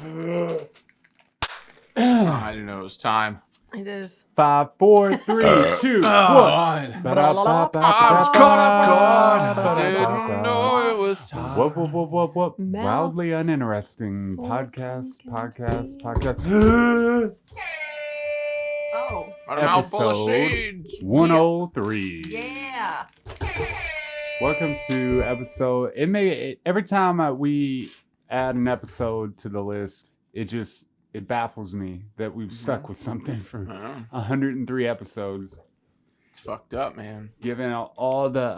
I didn't know it was time. It is. 5, 4, 3, 2, 1. I was caught off guard. I didn't know it was time. Whoop. Mouth Wildly uninteresting full podcast. Oh. Got a mouthful of Episode seeds. 103. Yeah. Welcome to episode. Every time we add an episode to the list, it baffles me that we've stuck with something for 103 episodes. It's fucked up, man. Given all the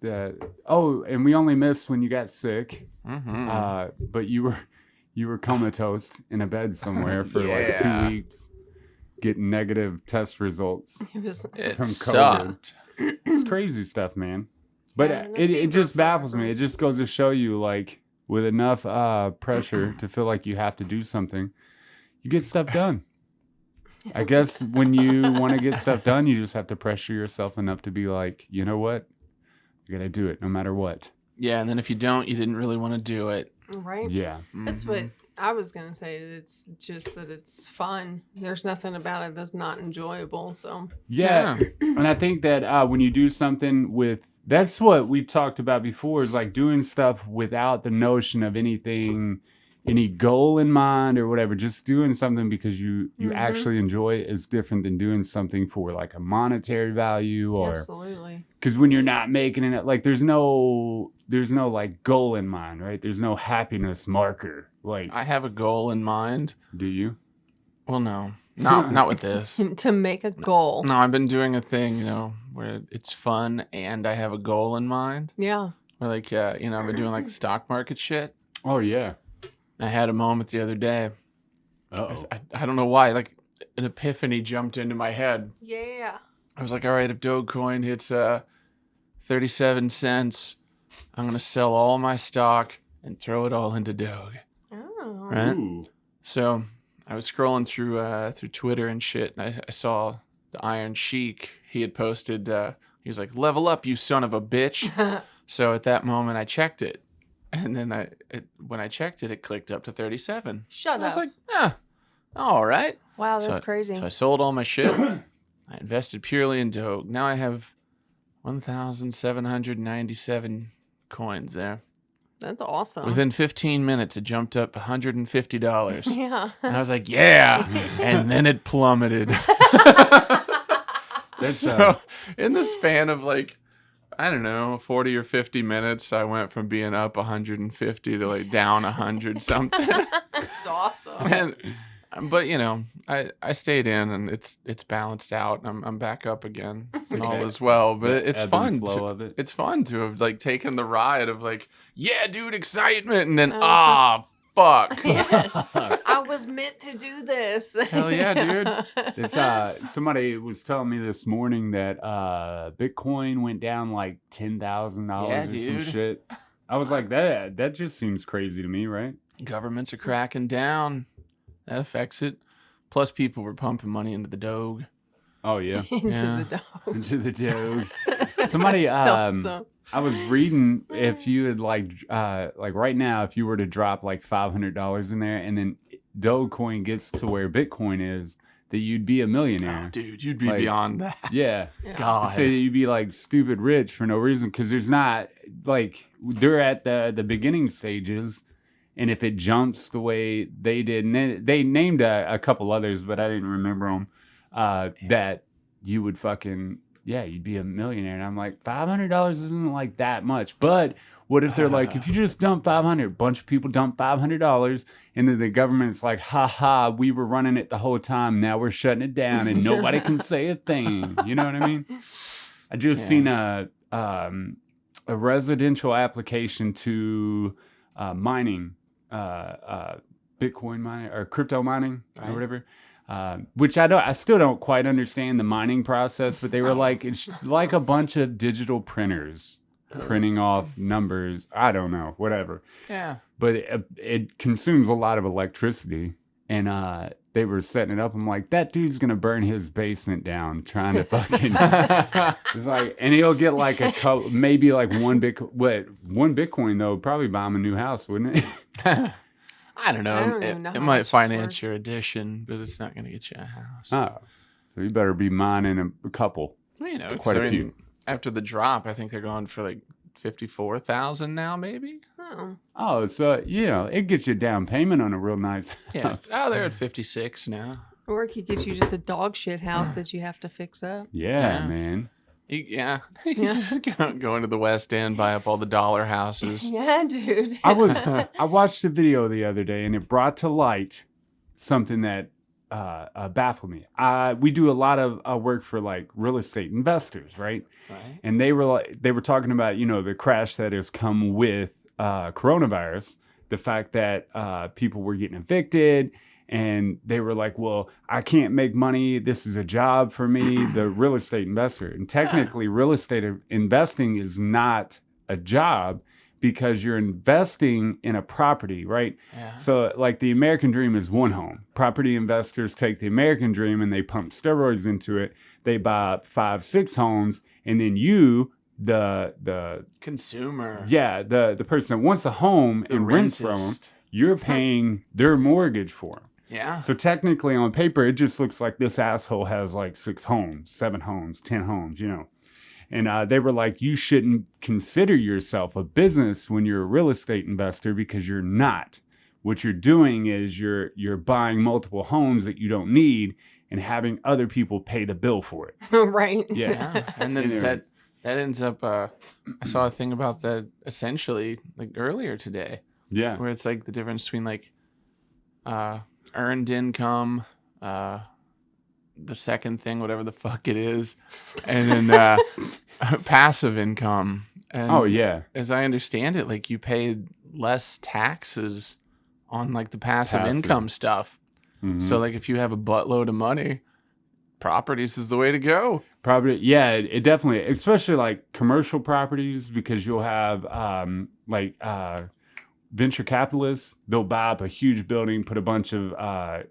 and we only missed when you got sick. But you were comatose in a bed somewhere for like 2 weeks, getting negative test results It from COVID. sucked. It's crazy stuff, man. But Yeah, it just baffles me. It just goes to show you, like, with enough pressure to feel like you have to do something, you get stuff done. I guess when you want to get stuff done, you just have to pressure yourself enough to be like, you know what? I gotta do it no matter what. Yeah, and then if you don't, you didn't really want to do it. Right? Yeah. That's what I was going to say. It's just that it's fun. There's nothing about it that's not enjoyable. So, Yeah. And I think that when you do something that's what we talked about before, is like doing stuff without the notion of any goal in mind or whatever. Just doing something because you actually enjoy it is different than doing something for like a monetary value, or absolutely. because when you're not making it, like there's no like goal in mind, right? There's no happiness marker. Like, I have a goal in mind. do you? Well, no. Not with this. To make a goal. No, I've been doing a thing, where it's fun and I have a goal in mind. Yeah. Where like, I've been doing like the stock market shit. Oh yeah. I had a moment the other day. Uh-oh. I don't know why, like an epiphany jumped into my head. Yeah. I was like, all right, if Dogecoin hits 37 cents, I'm going to sell all my stock and throw it all into Doge. Oh. Right? Ooh. So I was scrolling through Twitter and shit, and I saw the Iron Sheik. He had posted, he was like, level up, you son of a bitch. So at that moment, I checked it. And then when I checked it, it clicked up to 37. Shut I was up. like, all right. Wow, that's So crazy. So I sold all my shit. I invested purely in Doge. Now I have 1,797 coins there. That's awesome. Within 15 minutes, it jumped up $150. Yeah. And I was like, yeah. And then it plummeted. That's So in the span of like, I don't know, 40 or 50 minutes, I went from being up 150 to like down 100 something. That's awesome. But I stayed in, and it's balanced out. I'm back up again, and all is well. But it's ebb and fun. flow of it. It's fun to have like taken the ride of like, yeah, dude, excitement, and then fuck. Yes. I was meant to do this. Hell yeah, dude. It's somebody was telling me this morning that Bitcoin went down like $10,000 Yeah, or some dude. shit. I was like, that just seems crazy to me, right? Governments are cracking down. That affects it. Plus, people were pumping money into the Doge. Oh yeah, Into Yeah. the dog. into the Doge. Somebody Awesome. I was reading, if you had like right now, if you were to drop like $500 in there, and then Dogecoin gets to where Bitcoin is, that you'd be a millionaire. Oh, dude, you'd be Like, beyond that. Yeah. Yeah. God. Say that you'd be like stupid rich for no reason, because there's not, like, they're at the beginning stages, and if it jumps the way they did, and they named a couple others, but I didn't remember them, that you would fucking, yeah, you'd be a millionaire. And I'm like, $500 isn't like that much. But what if they're like, if you just dump 500, a bunch of people dump $500, and then the government's like, ha, we were running it the whole time. Now we're shutting it down, and nobody can say a thing. You know what I mean? I just seen a residential application to mining, Bitcoin mining or crypto mining or whatever. Which I still don't quite understand the mining process, but they were like, it's like a bunch of digital printers printing off numbers. I don't know, whatever. Yeah. But it consumes a lot of electricity, and they were setting it up. I'm like, that dude's gonna burn his basement down trying to fucking. It's like, and he'll get like maybe like one Bitcoin though. Probably buy him a new house, wouldn't it? I don't know. I don't even know It how might much it's finance worth. your addition, but it's not going to get you a house. Oh, so you better be mining a couple. Well, you know, 'cause, Quite a few. After the drop, I think they're going for like 54,000 now, maybe. Oh. Oh, so it gets you a down payment on a real nice Yeah. house. Oh, they're at 56 now. Or it could get you just a dog shit house that you have to fix up. Yeah, Yeah. man. Yeah. You just go into the West End, buy up all the dollar houses. Yeah, dude. I watched a video the other day, and it brought to light something that baffled me. We do a lot of work for like real estate investors, right? Right. And they were talking about the crash that has come with coronavirus, the fact that people were getting evicted, and they were like, well, I can't make money. This is a job for me, the real estate investor. And technically, real estate investing is not a job because you're investing in a property, right? Yeah. So like the American dream is one home. Property investors take the American dream and they pump steroids into it. They buy up 5, 6 homes, and then you, the Consumer. the person that wants a home The and rents from them, rentist. you're paying their mortgage for them. Yeah. So technically on paper, it just looks like this asshole has like 6 homes, 7 homes, 10 homes, And they were like, you shouldn't consider yourself a business when you're a real estate investor because you're not. What you're doing is you're buying multiple homes that you don't need and having other people pay the bill for it. Right. Yeah. And then that ends up, I saw a thing about that essentially like earlier today. Yeah. Where it's like the difference between like earned income, the second thing, whatever the fuck it is, and then passive income. And Oh, yeah. as I understand it, like you paid less taxes on like the passive Passive. income stuff. Mhm. So like if you have a buttload of money, properties is the way to go. Probably, yeah, it definitely, especially like commercial properties, because you'll have venture capitalists. They'll buy up a huge building, put a bunch of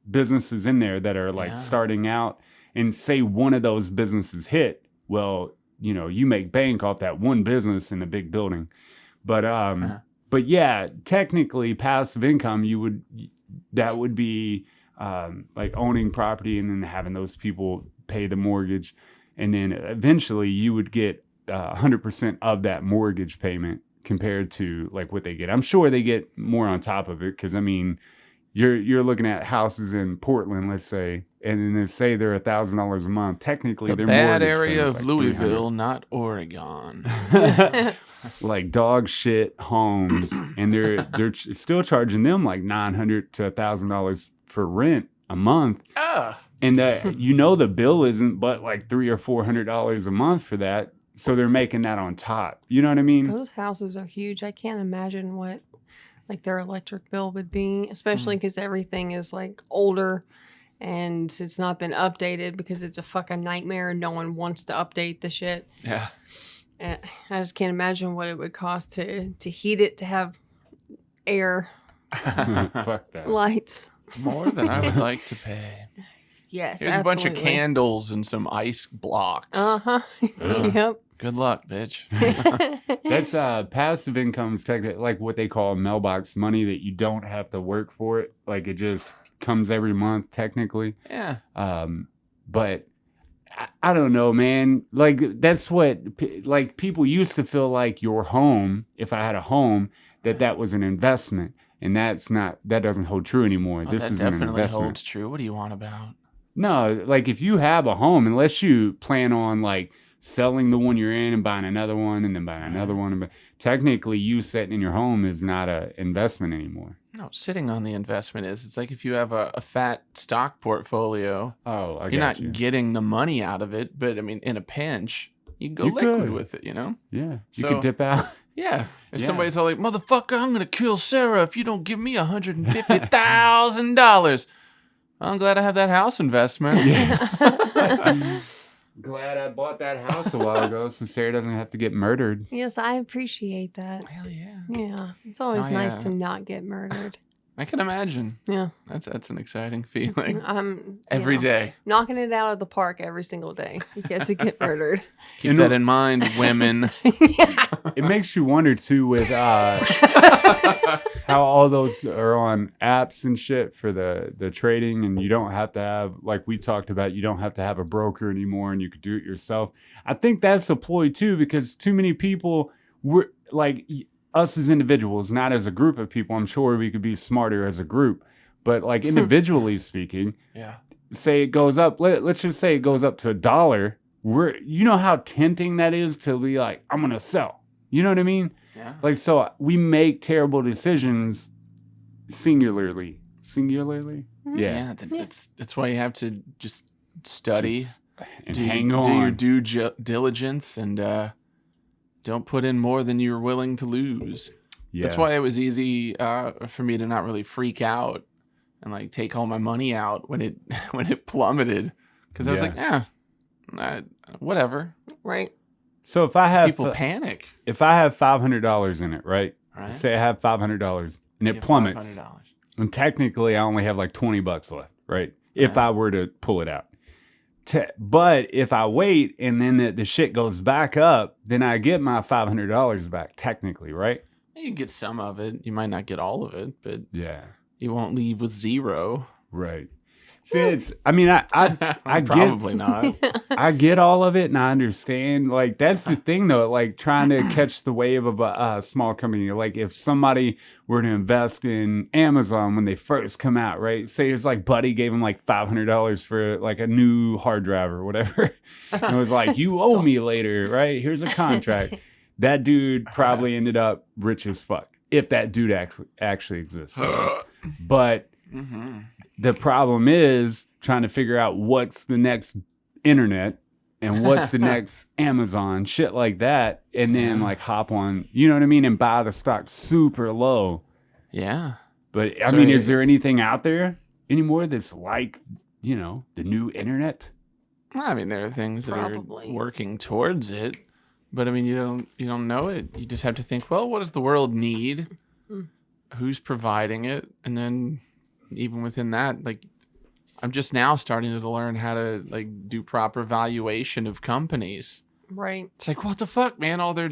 businesses in there that are like starting out, and say one of those businesses hit. Well, you make bank off that one business in a big building, but yeah, technically passive income, that would be like owning property and then having those people pay the mortgage, and then eventually you would get 100% of that mortgage payment compared to like what they get. I'm sure they get more on top of it because I mean, you're looking at houses in Portland, let's say, and then they say they're $1,000 a month. Technically, The their bad mortgage area payment's of like Louisville, not Oregon. like dog shit homes, and they're still charging them like $900 to $1,000 for rent a month. And the bill isn't but like $300 or $400 a month for that. So they're making that on top. You know what I mean? Those houses are huge. I can't imagine what like their electric bill would be, especially because everything is like older and it's not been updated because it's a fucking nightmare and no one wants to update the shit. Yeah. And I just can't imagine what it would cost to heat it, to have air, Fuck that. lights. More than I would like to pay. Yes, Here's a bunch of absolutely. candles and some ice blocks. Uh-huh. Ugh. Yep. Good luck, bitch. That's passive income is technically like what they call mailbox money, that you don't have to work for it. Like it just comes every month technically. Yeah. But I don't know, man. Like that's what like people used to feel like your home, if I had a home, that was an investment. And that doesn't hold true anymore. Oh, This that is an definitely investment. holds true. What do you want about? No, like if you have a home, unless you plan on like selling the one you're in and buying another one and then buying another one, technically you sitting in your home is not an investment anymore. No, sitting on the investment is. It's like if you have a fat stock portfolio, Oh, I you're got not you. getting the money out of it, but I mean, in a pinch, you can go You liquid could. with it, you know? Yeah, you So- could dip out. Yeah. If Yeah. somebody's all like, motherfucker, I'm going to kill Sarah if you don't give me $150,000. I'm glad I have that house investment. Glad I bought that house a while ago so Sarah doesn't have to get murdered. Yes, I appreciate that. Hell yeah. Yeah, it's always Oh, nice yeah. to not get murdered. I can imagine. Yeah. That's an exciting feeling. I'm Every day. knocking it out of the park every single day. He gets to get murdered. Keep that in mind, women. Yeah. It makes you wonder too with how all those are on apps and shit for the trading, and you don't have to have, like we talked about, you don't have to have a broker anymore, and you could do it yourself. I think that's a ploy too, because too many people were like us as individuals, not as a group of people. I'm sure we could be smarter as a group, but like individually speaking, Yeah. say it goes up. Let's just say it goes up to $1. You know how tempting that is to be like, I'm gonna sell. You know what I mean? Yeah. Like, so we make terrible decisions singularly. Singularly? Yeah. That's why you have to just study, And hang on. do your due diligence, and don't put in more than you're willing to lose. Yeah. That's why it was easy for me to not really freak out and like take all my money out when it plummeted, because I was like, whatever. Right. So if I have People panic. if I have $500 in it, right? Right. Say I have $500 and You it have plummets, $500. and technically I only have like $20 left, right? If I were to pull it out. But if I wait and then the shit goes back up, then I get my $500 back technically, right? You get some of it. You might not get all of it, but Yeah. you won't leave with zero. Right. See, I Probably get, not. I get all of it, and I understand. Like, that's the thing, though. Like, trying to catch the wave of a small company. Like, if somebody were to invest in Amazon when they first come out, right? Say it's like Buddy gave him like $500 for like a new hard drive or whatever. And it was like, you owe me later, right? Here's a contract. That dude probably ended up rich as fuck, if that dude actually exists. But the problem is trying to figure out what's the next internet and what's the next Amazon, shit like that, and then like hop on, you know what I mean, and buy the stock super low. Yeah. But I mean, is there anything out there anymore that's like, you know, the new internet? Well, I mean, there are things that Probably. are working towards it, but I mean, you don't know it. You just have to think, well, what does the world need? Who's providing it? And then even within that, like, I'm just now starting to learn how to like do proper valuation of companies. Right. It's like, what the fuck, man? All their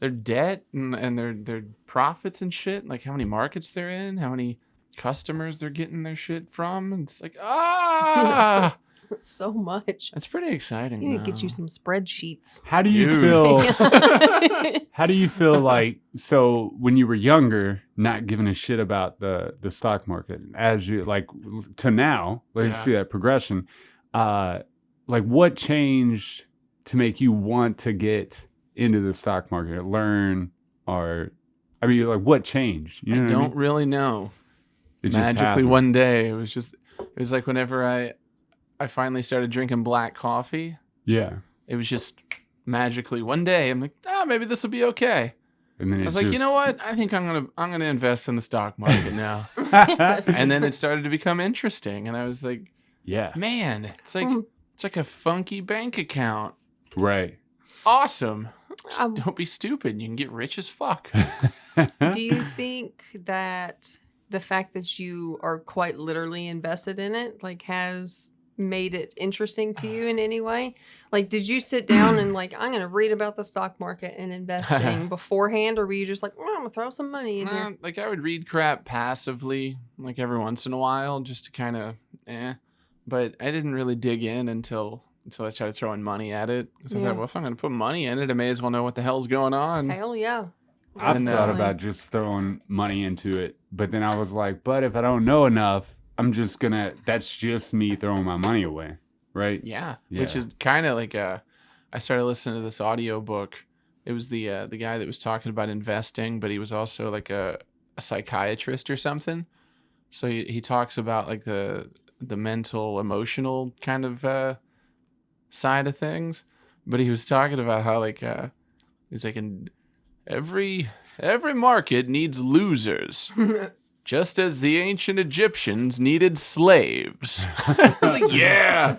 debt and their profits and shit. Like how many markets they're in, how many customers they're getting their shit from. And it's like, So much. it's pretty exciting. You need to get now. you some spreadsheets. How do you Dude. feel? How do you feel like, so when you were younger, not giving a shit about the stock market, as you like to now, let's see that progression. Like what changed to make you want to get into the stock market, learn, or I mean, like what changed? You know I what don't I mean? really know. It just Magically happened. one day, it was like whenever I finally started drinking black coffee. Yeah. It was just magically one day. I'm like, maybe this will be okay. And then I was like, you know what? I think I'm gonna invest in the stock market now. Yes. And then it started to become interesting, and I was like, Yeah. man, it's like a funky bank account. Right. Awesome. Just don't be stupid. You can get rich as fuck. Do you think that the fact that you are quite literally invested in it, like, has made it interesting to you in any way? Like, did you sit down and like, I'm going to read about the stock market and investing beforehand, or were you just like, I'm going to throw some money in here? Like I would read crap passively, like every once in a while, just to kind of, But I didn't really dig in until I started throwing money at it. Because I thought, well, if I'm going to put money in it, I may as well know what the hell's going on. Hell yeah. I've And, thought about just throwing money into it, but then I was like, but if I don't know enough, I'm just gonna, that's just me throwing my money away, right? Yeah. Which is kind of like I started listening to this audio book. It was the guy that was talking about investing, but he was also like a psychiatrist or something. So he talks about like the mental, emotional kind of side of things. But he was talking about how like he's like, in every market needs losers. Just as the ancient Egyptians needed slaves. Like, yeah,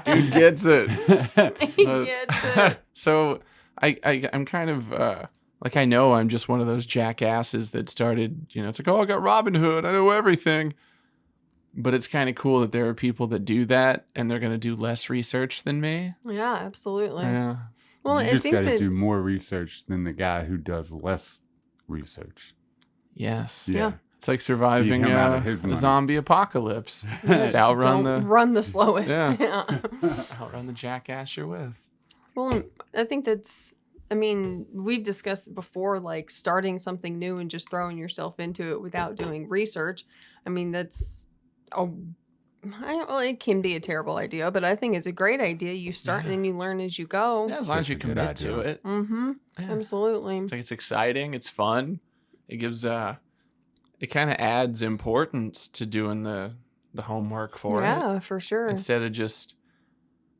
dude gets it. He gets it. So I'm kind of Like, I know I'm just one of those jackasses that started, it's like, oh, I got Robin Hood. I know everything. But it's kind of cool that there are people that do that and they're going to do less research than me. Yeah, absolutely. Yeah. Well, You I just think got to that do more research than the guy who does less research. Yes. Yeah. It's like surviving him out of a his money. zombie apocalypse. Just just outrun don't the run the slowest. Yeah. Yeah. outrun the jackass you're with. Well, I think we've discussed it before, like starting something new and just throwing yourself into it without doing research. I mean, that's it can be a terrible idea, but I think it's a great idea. You start and then you learn as you go. Yeah, as long as you Such a good commit to idea. it. Mm-hmm. Yeah. Absolutely. It's like it's exciting. It's fun. It gives it kind of adds importance to doing the homework for it. Yeah, for sure. Instead of just,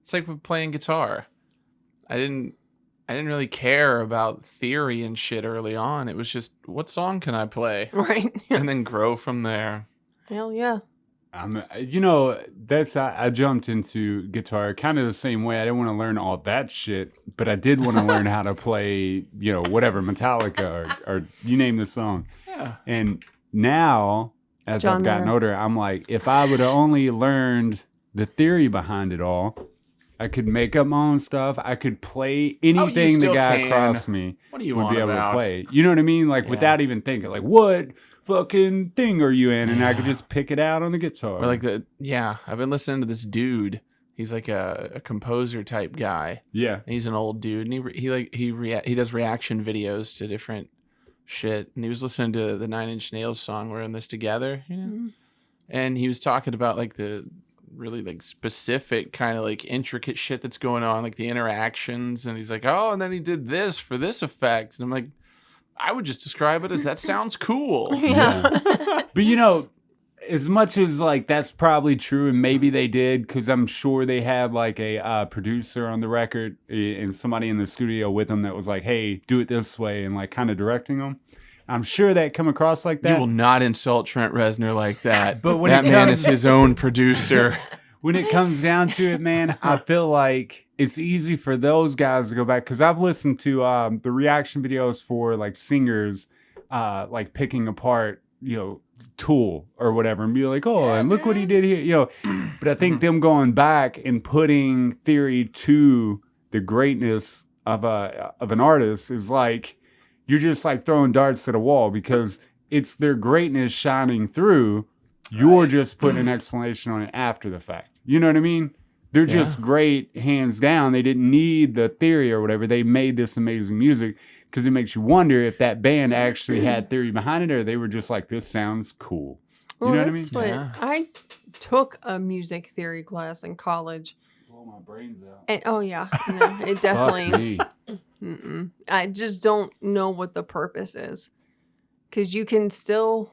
it's like with playing guitar. I didn't really care about theory and shit early on. It was just, what song can I play? Right. And then grow from there. Hell yeah. I jumped into guitar kind of the same way. I didn't want to learn all that shit, but I did want to learn how to play, whatever, Metallica or you name the song. Yeah. And now, as John I've gotten Mayer. older, I'm like, if I would have only learned the theory behind it all, I could make up my own stuff. I could play anything the still guy can. across me What do you would want be able about? to play. You know what I mean? Like, Yeah. without even thinking, like, what fucking thing are you in? And I could just pick it out on the guitar. Or like I've been listening to this dude. He's like a composer type guy. Yeah. He's an old dude, and he does reaction videos to different shit. And he was listening to the 9 Inch Nails song "We're in This Together," Mhm. and he was talking about like the really like specific kind of like intricate shit that's going on, like the interactions. And he's like, oh, and then he did this for this effect, and I'm like, I would just describe it as that sounds cool. Yeah. But as much as like that's probably true, and maybe they did, because I'm sure they had like a producer on the record and somebody in the studio with them that was like, hey, do it this way, and like kind of directing them. I'm sure that come across like You that. will not insult Trent Reznor like that. But when that it man comes- is his own producer. When it comes down to it, man, I feel like it's easy for those guys to go back, because I've listened to the reaction videos for like singers like picking apart, Tool or whatever, and be like, oh, and look what he did here, But I think them going back and putting theory to the greatness of an artist is like, you're just like throwing darts at a wall, because it's their greatness shining through. You're just putting an explanation on it after the fact. You know what I mean? They're just great, hands down. They didn't need the theory or whatever. They made this amazing music, because it makes you wonder if that band actually had theory behind it, or they were just like, this sounds cool. Well, You know what I mean? that's what Yeah. I took a music theory class in college. Blow my brains out. And oh yeah, no, it definitely. Fuck me. Mm-mm. I just don't know what the purpose is, because you can still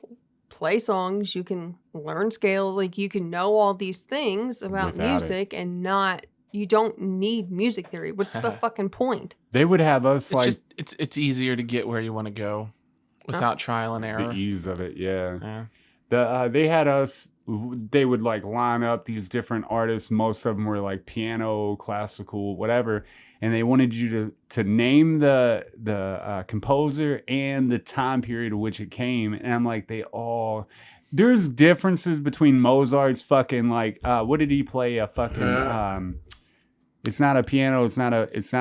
play songs, you can learn scales, like you can know all these things about Without it. music, and you don't need music theory. What's the fucking point? They would have us like It's easier to get where you want to go without trial and the error. ease of it. Yeah. Yeah. They had us. They would like line up these different artists. Most of them were like piano, classical, whatever, and they wanted you to name the composer and the time period of which it came. And I'm like, there's differences between Mozart's fucking like what did he play? A fucking it's not a piano. It's not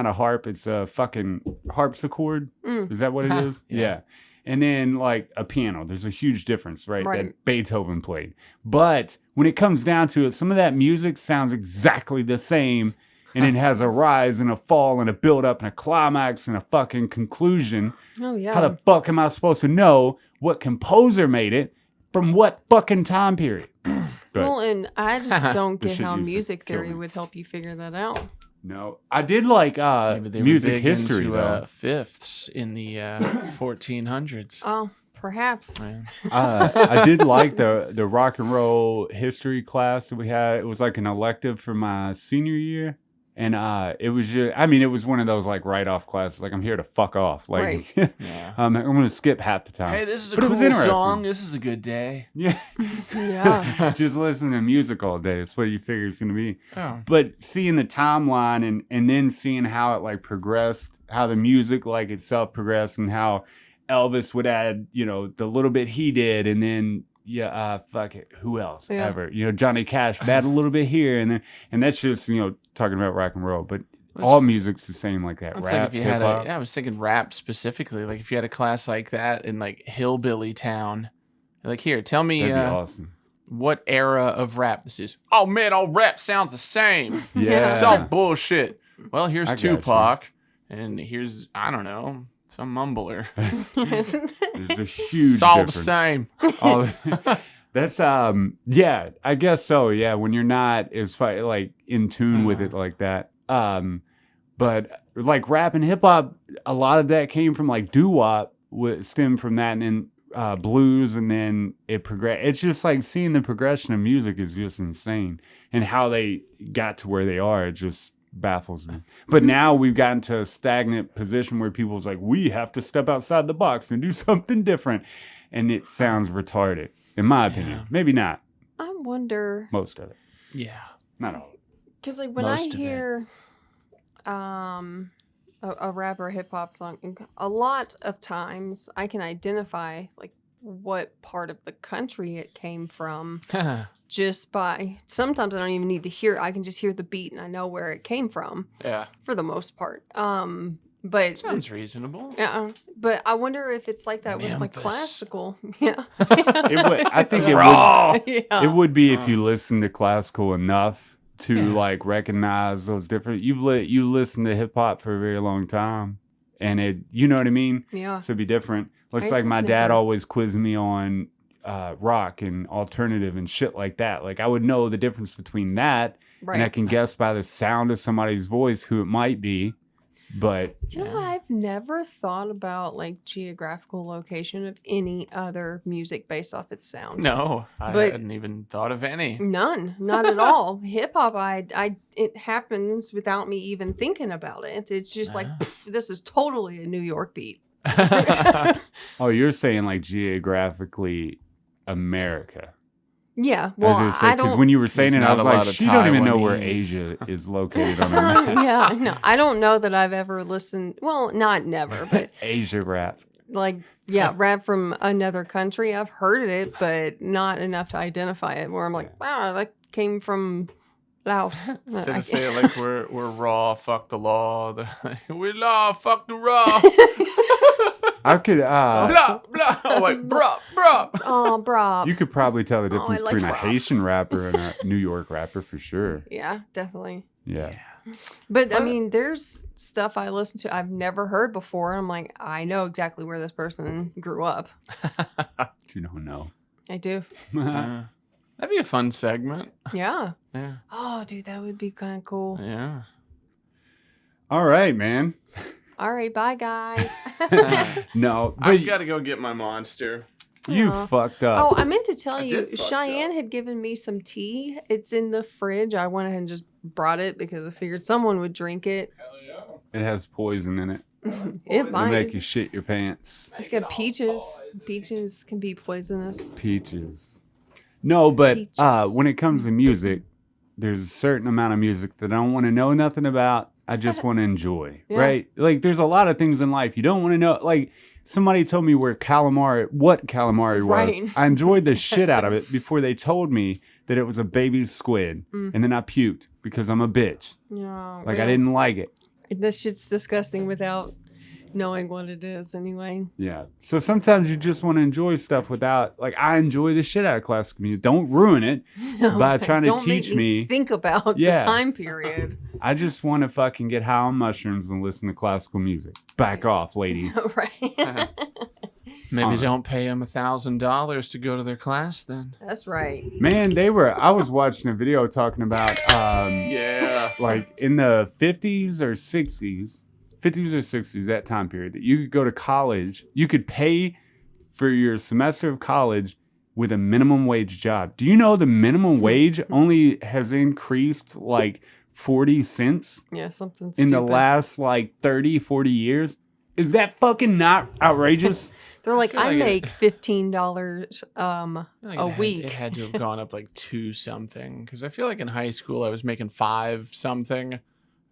a harp. It's a fucking harpsichord. Mm. Is that what it is? Yeah. Yeah. And then like a piano, there's a huge difference, right? Right. That Beethoven played. But when it comes down to it, some of that music sounds exactly the same. And it has a rise and a fall and a build up and a climax and a fucking conclusion. Oh yeah. How the fuck am I supposed to know what composer made it from what fucking time period? But Well, and I just don't This get shit how used to music kill theory me. would help you figure that out. no, I did like Maybe they were music big history into, though. fifths in the 1400s. Oh, perhaps. Yeah. I did like the rock and roll history class that we had. It was like an elective for my senior year. And it was just, I mean, it was one of those like write-off classes. Like, I'm here to fuck off. Like, Yeah. I'm going to skip half the time. Hey, this is a But it was cool interesting. song. This is a good day. Yeah. Yeah. Just listen to music all day. That's what you figure it's going to be. Oh. But seeing the timeline and then seeing how it like progressed, how the music like itself progressed, and how Elvis would add, you know, the little bit he did, and then fuck it, who else ever? You know, Johnny Cash would add a little bit here, and that's just, you know, talking about rock and roll. But all music's the same like that. It's Rap, like if you had hip-hop. I was thinking rap specifically. Like if you had a class like that in like Hillbilly Town, like here, tell me That'd be awesome. what era of rap this is. Oh man, all rap sounds the same. Yeah. It's all bullshit. Well, here's I got you. Tupac, and here's, I don't know, some mumbler. There's a huge It's all difference. the same. All- that's yeah, I guess so. Yeah, when you're not as like in tune with it like that. But like rap and hip hop, a lot of that came from like doo-wop, stemmed from that, and then blues, and then it progressed. It's just like seeing the progression of music is just insane, and how they got to where they are. It just baffles me. But now we've gotten to a stagnant position where people's like, we have to step outside the box and do something different, and it sounds retarded, in my opinion. Maybe not I wonder, most of it, Yeah. not all. because like when Most I of it. hear a rap or hip hop song, a lot of times I can identify like what part of the country it came from just by, sometimes I don't even need to hear it. I can just hear the beat and I know where it came from Yeah. for the most part. But Sounds reasonable. yeah, but I wonder if it's like that with like Memphis. classical. Yeah. It would, I think It's it would. raw. Yeah. It would be if you listen to classical enough to like recognize those different. You listen to hip hop for a very long time, and it, you know what I mean. Yeah. So it'd be different. Looks used like to my dad never- always quizzed me on rock and alternative and shit like that. Like I would know the difference between that, and I Right. can guess by the sound of somebody's voice who it might be. But You know, I've never thought about like geographical location of any other music based off its sound. No, I But- hadn't even thought of any. None, not at all. Hip hop, it happens without me even thinking about it. It's just like, pff, this is totally a New York beat. oh, you're saying like geographically America. Yeah, well, I because don't. when you were saying There's it, I not was a like, lot of she don't even know where Taiwanese. Asia is located on the map. Yeah, no, I don't know that I've ever listened. Well, not never, but Asia rap. like, yeah, rap from another country. I've heard it, but not enough to identify it. Where I'm like, wow, that came from Laos. Instead of saying like we're raw, fuck the law. We law, fuck the raw. I could Blah blah. Oh wait, bruh. Oh, bro. you could probably tell the Oh, I difference like between a rap. Haitian rapper and a New York rapper for sure. Yeah, definitely. Yeah. But I mean, there's stuff I listen to I've never heard before. I'm like, I know exactly where this person grew up. You don't know. I do. Yeah. That'd be a fun segment. Yeah. Yeah. Oh, dude, that would be kind of cool. Yeah. All right, man. All right, bye, guys. No, but I've got to go get my monster. you Aw. fucked up. Oh, I meant to tell I you, did fucked Cheyenne up. had given me some tea. It's in the fridge. I went ahead and just brought it because I figured someone would drink it. Hell yeah. It has poison in it. It It'll might. make you shit your pants. It's got peaches. Peaches can be poisonous. Peaches. No, but Peaches. when it comes to music, there's a certain amount of music that I don't want to know nothing about. I just want to enjoy, Yeah. right? Like, there's a lot of things in life you don't want to know. Like, somebody told me what calamari was. Right. I enjoyed the shit out of it before they told me that it was a baby squid. Mm. And then I puked because I'm a bitch. Yeah. Like, I well, didn't like it. This shit's disgusting without knowing what it is anyway. Yeah. So sometimes you just want to enjoy stuff without, like, I enjoy the shit out of classical music. Don't ruin it. By trying to Don't make teach me- think about Yeah. the time period. I just want to fucking get high on mushrooms and listen to classical music. Back off, lady. Right. Maybe don't pay them $1,000 to go to their class then. That's right. Man, I was watching a video talking about, Yeah. like in the 50s or 60s, that time period, that you could go to college. You could pay for your semester of college with a minimum wage job. Do you know the minimum wage only has increased like 40 cents Yeah, something in stupid. the last like 30, 40 years. Is that fucking not outrageous? They're like, feel I like make $15 I feel like a it week. had to have gone up like 2 something. Because I feel like in high school I was making 5 something.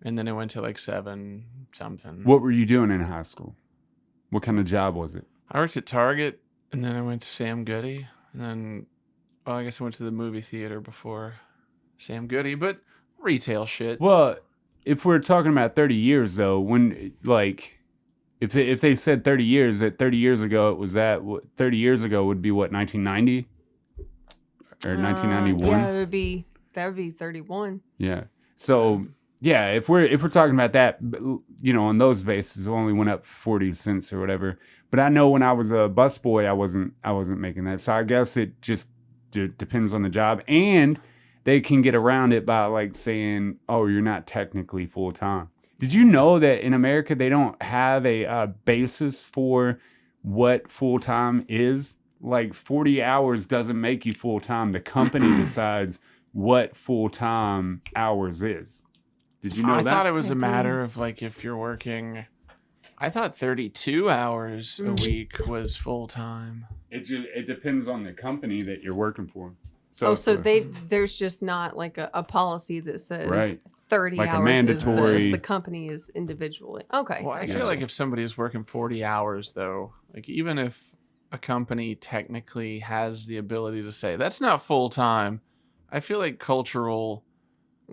And then it went to like 7 something. What were you doing in high school? What kind of job was it? I worked at Target. And then I went to Sam Goody. And then, well, I guess I went to the movie theater before Sam Goody. But retail shit. Well, if we're talking about 30 years though, when like if they said 30 years, that 30 years ago it was that 30 years ago would be what, 1990 or 1991? Yeah, that would be 31. Yeah. So yeah, if we're talking about that, you know, on those bases, it only went up 40 cents or whatever. But I know when I was a busboy, I wasn't making that. So I guess it just depends on the job, and they can get around it by like saying, "Oh, you're not technically full time." Did you know that in America they don't have a basis for what full time is? Like 40 hours doesn't make you full time. The company decides what full time hours is. Did you know I that? thought it was I a did. matter of like if you're working. I thought 32 hours a week was full time. It depends on the company that you're working for. So if- there's just not like a policy that says Right. 30 Like a hours mandatory- is the company is individually. Okay. Well, I get feel like you. if somebody is working 40 hours though, like even if a company technically has the ability to say that's not full time, I feel like cultural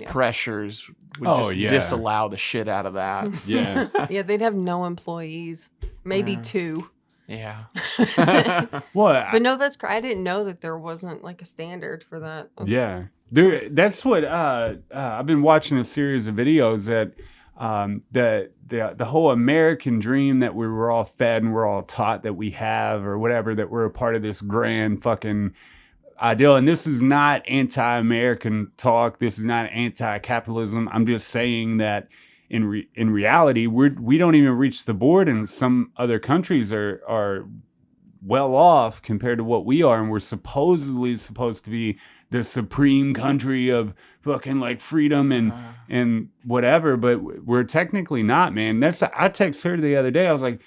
pressures would Oh, just yeah. disallow the shit out of that. Yeah. Yeah, they'd have no employees, maybe Yeah. 2. Yeah. Well, But no, I didn't know that there wasn't like a standard for that. yeah. That's what I've been watching a series of videos that the whole American dream that we were all fed and we're all taught that we have or whatever, that we're a part of this grand fucking ideal. And this is not anti-American talk. This is not anti-capitalism. I'm just saying that in reality, we don't even reach the board, and some other countries are well off compared to what we are, and we're supposedly supposed to be the supreme country of fucking like freedom and whatever, but we're technically not, man. I texted her the other day. I was like,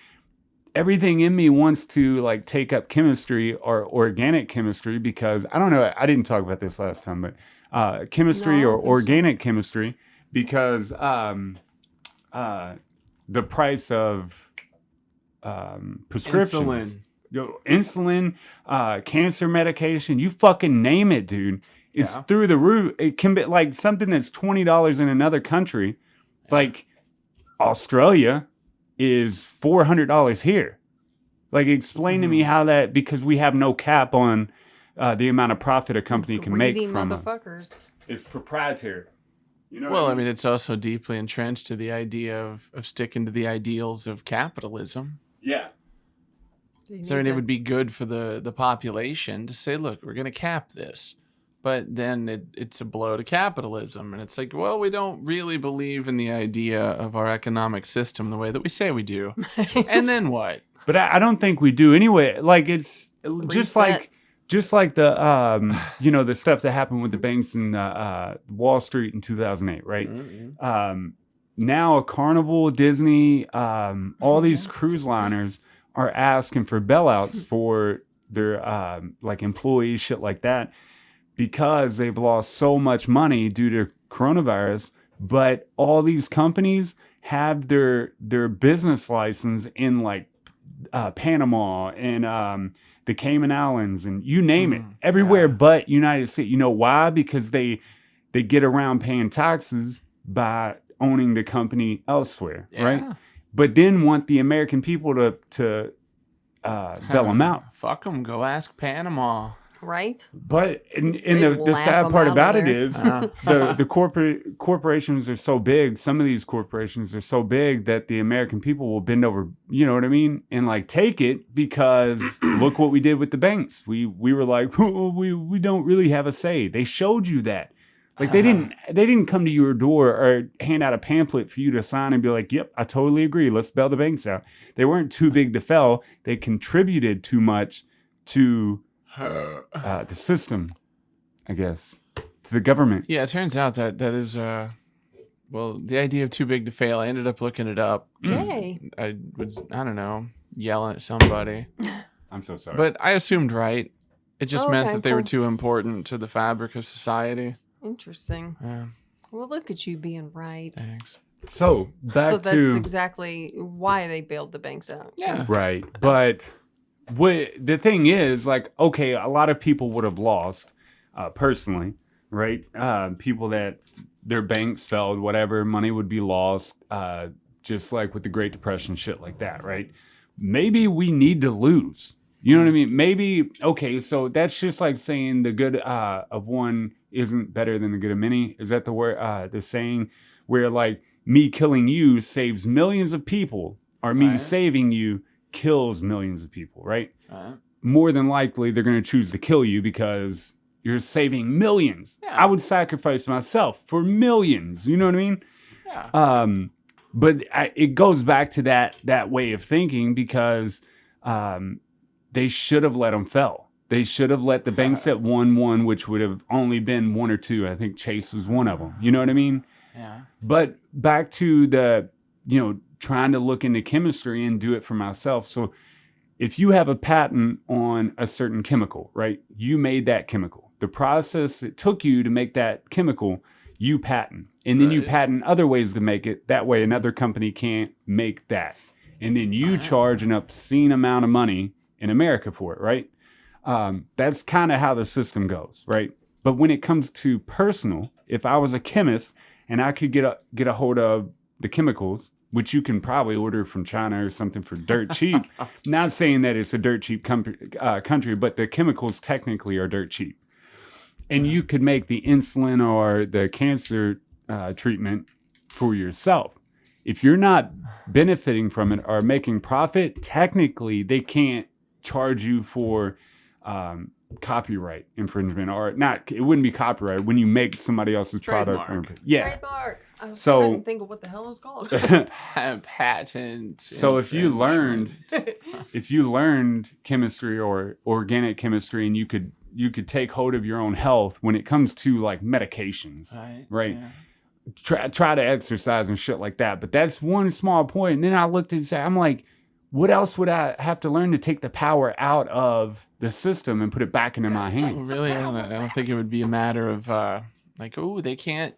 everything in me wants to like take up chemistry or organic chemistry, because I don't know, I didn't talk about this last time, but chemistry No, or organic chemistry, because the price of prescriptions, insulin, cancer medication, you fucking name it, dude. It's through the roof. It can be like something that's $20 in another country, like Australia, is $400 here. Like, explain to me how that, because we have no cap on the amount of profit a company can make Greedy from it. motherfuckers. It's proprietary. You know Well, what I mean, it's also deeply entrenched to the idea of sticking to the ideals of capitalism. Yeah. So I mean, it would be good for the population to say, look, we're going to cap this. But then it's a blow to capitalism. And it's like, well, we don't really believe in the idea of our economic system the way that we say we do. And then what? But I don't think we do anyway. Like, it's just Reset. like the you know, the stuff that happened with the banks in Wall Street in 2008, right? Now Carnival, Disney, all these cruise liners are asking for bailouts for their like employees, shit like that, because they've lost so much money due to coronavirus. But all these companies have their business license in like Panama and the Cayman Islands, and you name it, everywhere but United States. You know why? Because they get around paying taxes by owning the company elsewhere, right? But then want the American people to bail them out. Fuck them. Go ask Panama. Right? But in They the laugh sad 'em part out of about it there. is the corporations are so big. Some of these corporations are so big that the American people will bend over, you know what I mean, and like take it, because look what we did with the banks. We were like, oh, we don't really have a say. They showed you that. Like they didn't come to your door or hand out a pamphlet for you to sign and be like, yep, I totally agree. Let's bail the banks out. They weren't too big to fail. They contributed too much to the system, I guess, to the government. Yeah, it turns out that is Well, the idea of too big to fail, I ended up looking it up. 'Cause Yay. I don't know, yelling at somebody. I'm so sorry. But I assumed right. It just meant Okay, that they were cool. too important to the fabric of society. Interesting. Yeah, Well, look at you being right. thanks. so back So that's to exactly why they bailed the banks out. Yeah. right, but what the thing is, like, okay, a lot of people would have lost, personally, right? People that their banks failed, whatever, money would be lost, just like with the Great Depression, shit like that, right? Maybe we need to lose. You know what I mean? Maybe, okay, so that's just like saying the good of one isn't better than the good of many. Is that the word, the saying where like me killing you saves millions of people, or me Right. saving you kills millions of people, right? Uh, More than likely, they're going to choose to kill you because you're saving millions. Yeah. I would sacrifice myself for millions. You know what I mean? yeah. But it goes back to that way of thinking because they should have let them fail. They should have let the banks at 1-1, which would have only been 1 or 2. I think Chase was one of them. You know what I mean? Yeah. But back to the, trying to look into chemistry and do it for myself. So if you have a patent on a certain chemical, right? You made that chemical. The process it took you to make that chemical, you patent. And then you Right. patent other ways to make it. That way another company can't make that. And then you charge an obscene amount of money in America for it, right? That's kind of how the system goes, right? But when it comes to personal, if I was a chemist and I could get a hold of the chemicals, which you can probably order from China or something for dirt cheap. Not saying that it's a dirt cheap country, but the chemicals technically are dirt cheap. And you could make the insulin or the cancer treatment for yourself. If you're not benefiting from it or making profit, technically they can't charge you for copyright infringement, or not. It wouldn't be copyright when you make somebody else's product. Trademark. Yeah. Trademark. I was So- trying to think of what the hell it was called. Patent. So if you learned infringement. chemistry or organic chemistry, and you could take hold of your own health when it comes to like medications, right? Yeah. Try to exercise and shit like that. But that's one small point. And then I looked and said, I'm like, what else would I have to learn to take the power out of the system and put it back into my Well, hands? really, I don't think it would be a matter of like, oh, they can't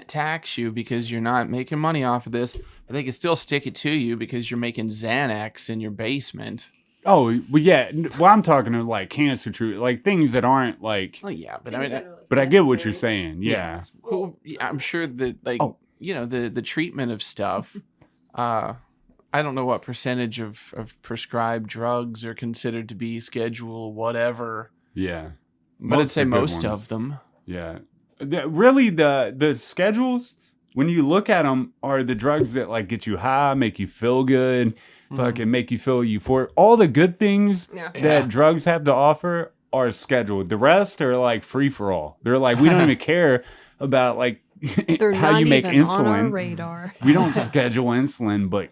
tax you because you're not making money off of this, but they can still stick it to you because you're making Xanax in your basement. Oh, well, yeah. Well, I'm talking to like cancer treatment, like things that aren't like. Well, yeah, but I mean, But I get what you're saying. Yeah. well, yeah, I'm sure that like the treatment of stuff. I don't know what percentage of prescribed drugs are considered to be Schedule whatever, Yeah. but I'd say are good most ones. of them. Yeah. Really, the schedules, when you look at them, are the drugs that like get you high, make you feel good, fucking make you feel euphoric. All the good things Yeah. that drugs have to offer are scheduled. The rest are like free for all. They're like, we don't even care about like They're how not you make even on our insulin. radar. We don't schedule insulin, but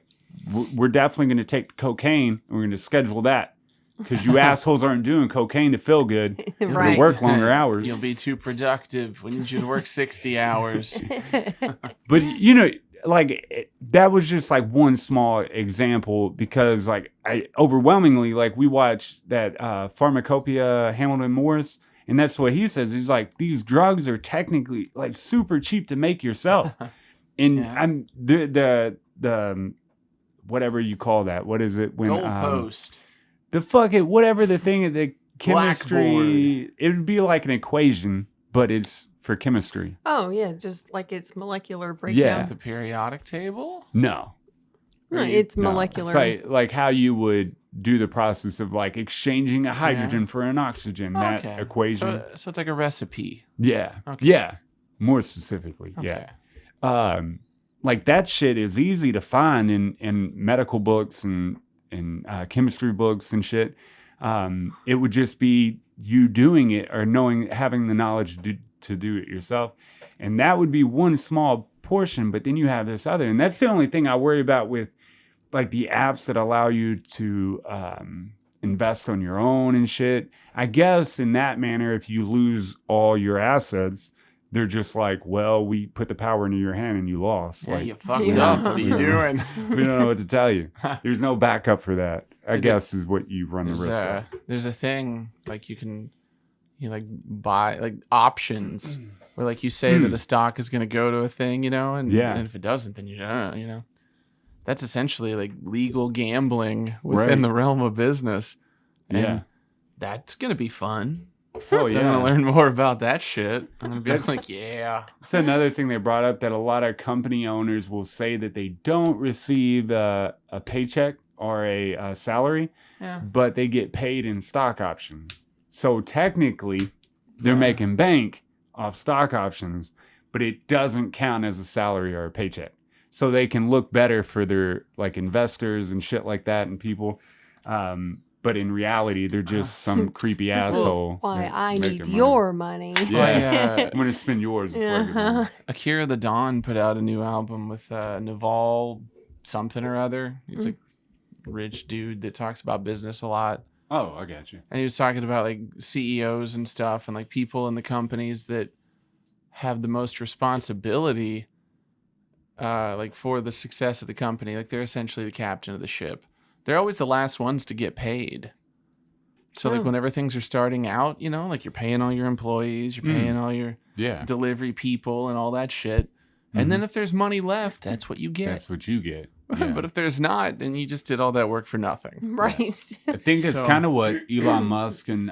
we're definitely going to take the cocaine and we're going to schedule that because you assholes aren't doing cocaine to feel good. You're Right. going to work longer hours. You'll be too productive. We need you to work 60 hours. But that was just like one small example because like I overwhelmingly like we watched that Pharmacopoeia Hamilton Morris, and that's what he says. He's like, these drugs are technically like super cheap to make yourself. And Yeah. I'm the whatever you call that. What is it when Goalpost. the fucking whatever the thing the chemistry? It would be like an equation, but it's for chemistry. Oh yeah, just like it's molecular Yeah. breakdown. The periodic table? No. No, it's No. molecular. It's like how you would do the process of like exchanging a hydrogen for an oxygen. That equation. So it's like a recipe. Yeah. Okay. Yeah. More specifically. Okay. Yeah. Like that shit is easy to find in medical books and chemistry books and shit. It would just be you doing it or having the knowledge to do it yourself. And that would be one small portion, but then you have this other. And that's the only thing I worry about with like the apps that allow you to invest on your own and shit. I guess in that manner, if you lose all your assets, they're just like, well, we put the power into your hand and you lost. Yeah, Like, you fucked Yeah. up. What are you doing? we don't know what to tell you. There's no backup for that. I So guess is what you run the There's risk of. there's a thing like you like buy like options where like you say that a stock is going to go to a thing, you know, and if it doesn't, then you know, that's essentially like legal gambling within the realm of business. And that's going to be fun. Oh, So yeah. I'm going to learn more about that shit. I'm going to be like, It's another thing they brought up, that a lot of company owners will say that they don't receive a paycheck or a salary, but they get paid in stock options. So technically, they're making bank off stock options, but it doesn't count as a salary or a paycheck. So they can look better for their like investors and shit like that and people. But in reality, they're just some creepy asshole. This is why I need making your money. Yeah, I'm gonna spend yours before I get mine. Akira the Don put out a new album with Naval something or other. He's like a rich dude that talks about business a lot. Oh, I got you. And he was talking about like CEOs and stuff and like people in the companies that have the most responsibility like for the success of the company. Like they're essentially the captain of the ship. They're always the last ones to get paid. So like whenever things are starting out, you know, like you're paying all your employees, you're paying all your delivery people and all that shit. And then if there's money left, that's what you get. That's what you get. But if there's not, then you just did all that work for nothing. Right. I think it's kind of what Elon Musk and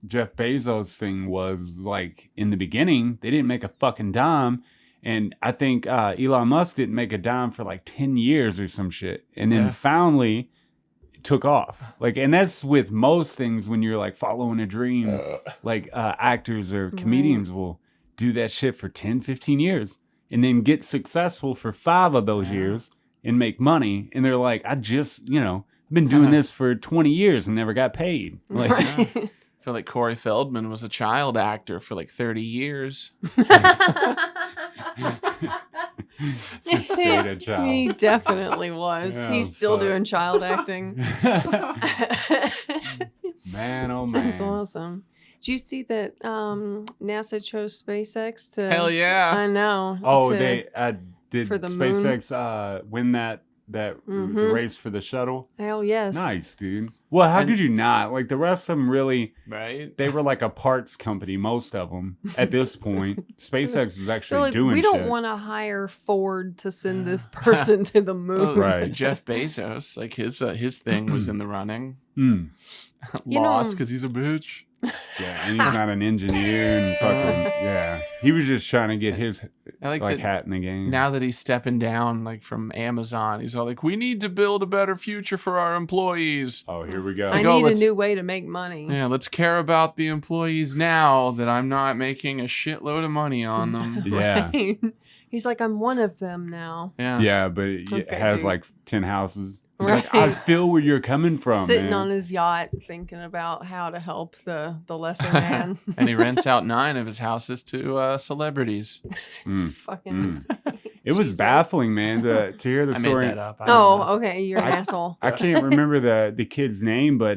Jeff Bezos thing was like in the beginning. They didn't make a fucking dime. And I think Elon Musk didn't make a dime for like 10 years or some shit. And then finally took off. Like, and that's with most things when you're like following a dream, like actors or comedians will do that shit for 10, 15 years and then get successful for 5 of those years and make money. And they're like, I just, you know, I've been doing this for 20 years and never got paid. Like, I feel like Corey Feldman was a child actor for like 30 years. just stayed a child. He definitely was. Oh, He's still fuck. doing child acting. Man, oh man. That's awesome. Did you see that NASA chose SpaceX to? Hell yeah. I know. Oh, to- they did for the moon. SpaceX win that race for the shuttle? Hell yes. Nice, dude. Well, how could you not? Like the rest of them really, Right? they were like a parts company, most of them at this point. SpaceX is actually They're like, doing we shit. don't want to hire Ford to send this person to the moon. Oh, Right. Jeff Bezos, like his thing was in the running. Mm. You know- Lost because he's a bitch. Yeah, and he's not an engineer and fucking yeah. He was just trying to get his I like like that hat in the game. now that he's stepping down like from Amazon, he's all like, we need to build a better future for our employees. Oh, here we go. I like, oh, need a let's- new way to make money. Yeah, let's care about the employees now that I'm not making a shitload of money on them. Yeah. Right? He's like, I'm one of them now. Yeah. Yeah, but it Okay, has dude. like 10 houses. He's Right. like, I feel where you're coming from, Sitting man. on his yacht thinking about how to help the lesser man. And he rents out 9 of his houses to celebrities. It's fucking It was Jesus. baffling, man, to hear the I story. made that up. I don't know. Oh, okay. You're an asshole. I can't remember the kid's name, but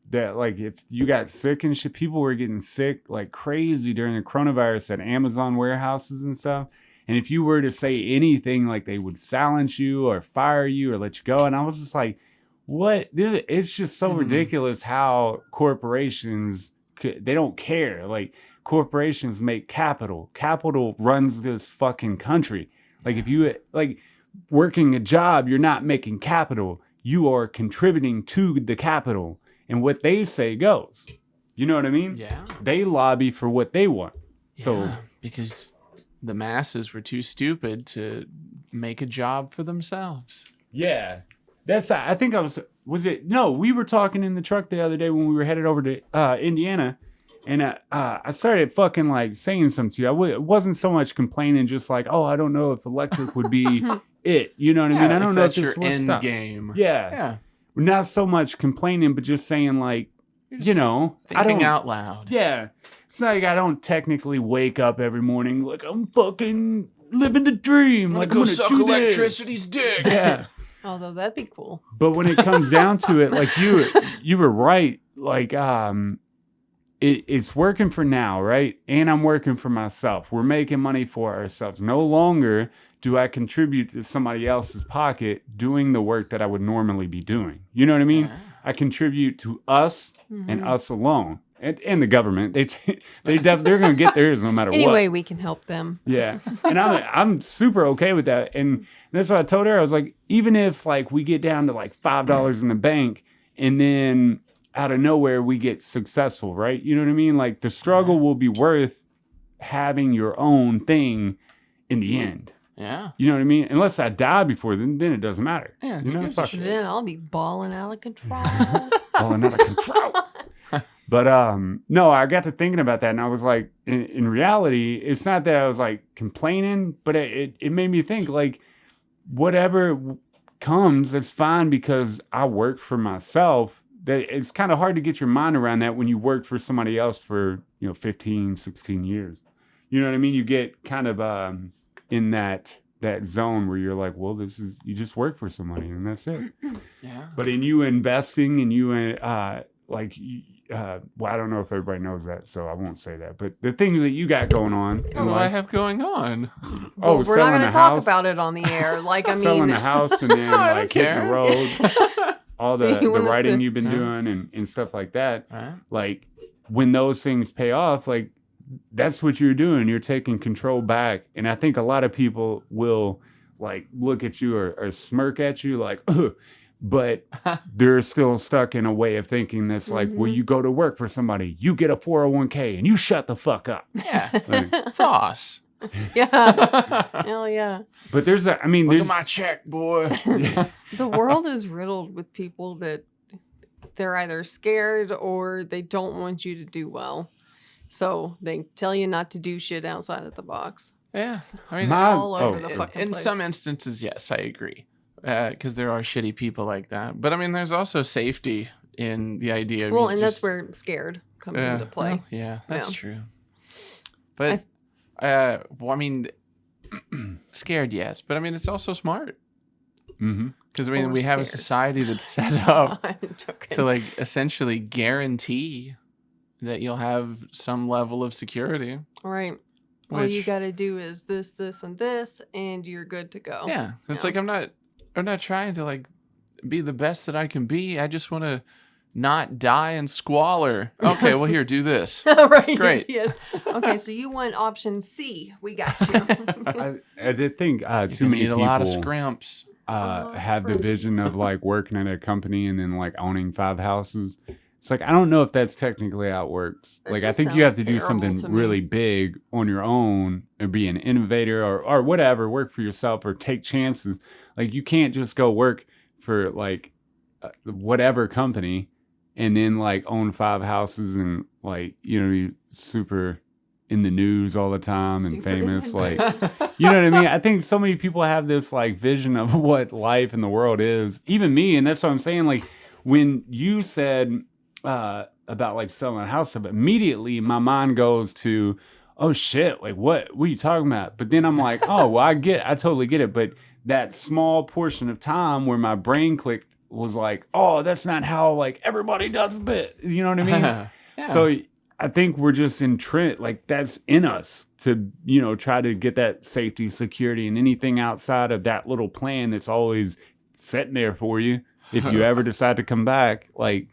that like if you got sick and shit, people were getting sick like crazy during the coronavirus at Amazon warehouses and stuff. And if you were to say anything, like they would silence you or fire you or let you go. And I was just like, what? It's just so ridiculous how corporations, they don't care. Like corporations make capital. Capital runs this fucking country. Like if you like working a job, you're not making capital. You are contributing to the capital. And what they say goes. You know what I mean? Yeah. They lobby for what they want. So Yeah, because the masses were too stupid to make a job for themselves. yeah, that's. I think I was it? No, we were talking in the truck the other day when we were headed over to Indiana, and I started fucking like saying something to you. It wasn't so much complaining, just like, oh, I don't know if electric would be it. You know what I mean? I don't know if that's this your was end stuff. game. Yeah, Yeah. not so much complaining, but just saying like, You're you just know, I thinking don't. out loud. Yeah, it's not like I don't technically wake up every morning like I'm fucking living the dream. Like I'm gonna do this. dick. Yeah. Although that'd be cool. But when it comes down to it, like you were right. Like it's working for now, right? And I'm working for myself. We're making money for ourselves. No longer do I contribute to somebody else's pocket doing the work that I would normally be doing. You know what I mean? Yeah. I contribute to us and us alone. And the government. They're going to get theirs no matter what. Anyway, we can help them. Yeah. And I'm super okay with that. And that's what I told her. I was like, even if like we get down to like $5 in the bank and then out of nowhere we get successful, right? You know what I mean? Like the struggle will be worth having your own thing in the end. Yeah. You know what I mean? Unless I die before then it doesn't matter. Yeah, you who know, gives a fuck shit? it. Then I'll be balling out of control. Falling out of control. But no, I got to thinking about that, and I was like, in reality, it's not that I was like complaining, but it made me think like, whatever comes, that's fine because I work for myself. That it's kind of hard to get your mind around that when you worked for somebody else for 15, 16 years. You know what I mean? You get kind of in that zone where you're like, well, you just work for somebody and that's it. Yeah. But in you investing and you well, I don't know if everybody knows that, so I won't say that. But the things that you got going on What in do I life, have going on? Well, we're not selling going a to talk house, about it on the air. Like, I selling mean, the house and then I don't like hitting the care. road, all So the you want us writing to- you've been Huh? doing and stuff like that. Right. Like when those things pay off, like that's what you're doing. You're taking control back. And I think a lot of people will like look at you or smirk at you like, ugh, but they're still stuck in a way of thinking that's like, well, you go to work for somebody, you get a 401k and you shut the fuck up. Yeah. Like, Thos. yeah. Hell yeah. but there's Look at there's my check, boy. The world is riddled with people that they're either scared or they don't want you to do well. So they tell you not to do shit outside of the box. Yeah. I mean, all over the fucking in place. some instances, yes, I agree. Because there are shitty people like that. But I mean, there's also safety in the idea of Well, you and just- that's where scared comes into play. well, yeah, that's Yeah. true. But, well, I mean, scared, yes. But I mean, it's also smart. Mhm. Because I mean, Or we have a scared. society that's set up I'm joking. to like essentially guarantee that you'll have some level of security. All right. All you Which- got to do is this, this, and this, and you're good to go. Yeah, it's Yeah. like I'm not trying to like be the best that I can be. I just want to not die in squalor. Okay, well here, do this. Right. Great. Yes. Okay, so you want option C. We got you. I did think You too many need people a lot of scrimps. have the scrimps. vision of like working at a company and then like owning 5 houses. It's like I don't know if that's technically how it works. That Like I just think you have to sounds do terrible something to me. really big on your own and be an innovator or whatever, work for yourself or take chances. Like you can't just go work for like whatever company and then like own 5 houses and like be super in the news all the time and Super in famous the like news. you know what I mean? I think so many people have this like vision of what life in the world is. Even me, and that's what I'm saying. Like when you said about like selling a house stuff, immediately my mind goes to, oh shit, like what are you talking about? But then I'm like, oh well, I totally get it. But that small portion of time where my brain clicked was like, oh, that's not how like everybody does it. You know what I mean? Yeah. So I think we're just like that's in us to, try to get that safety, security, and anything outside of that little plan that's always sitting there for you. If you ever decide to come back, like,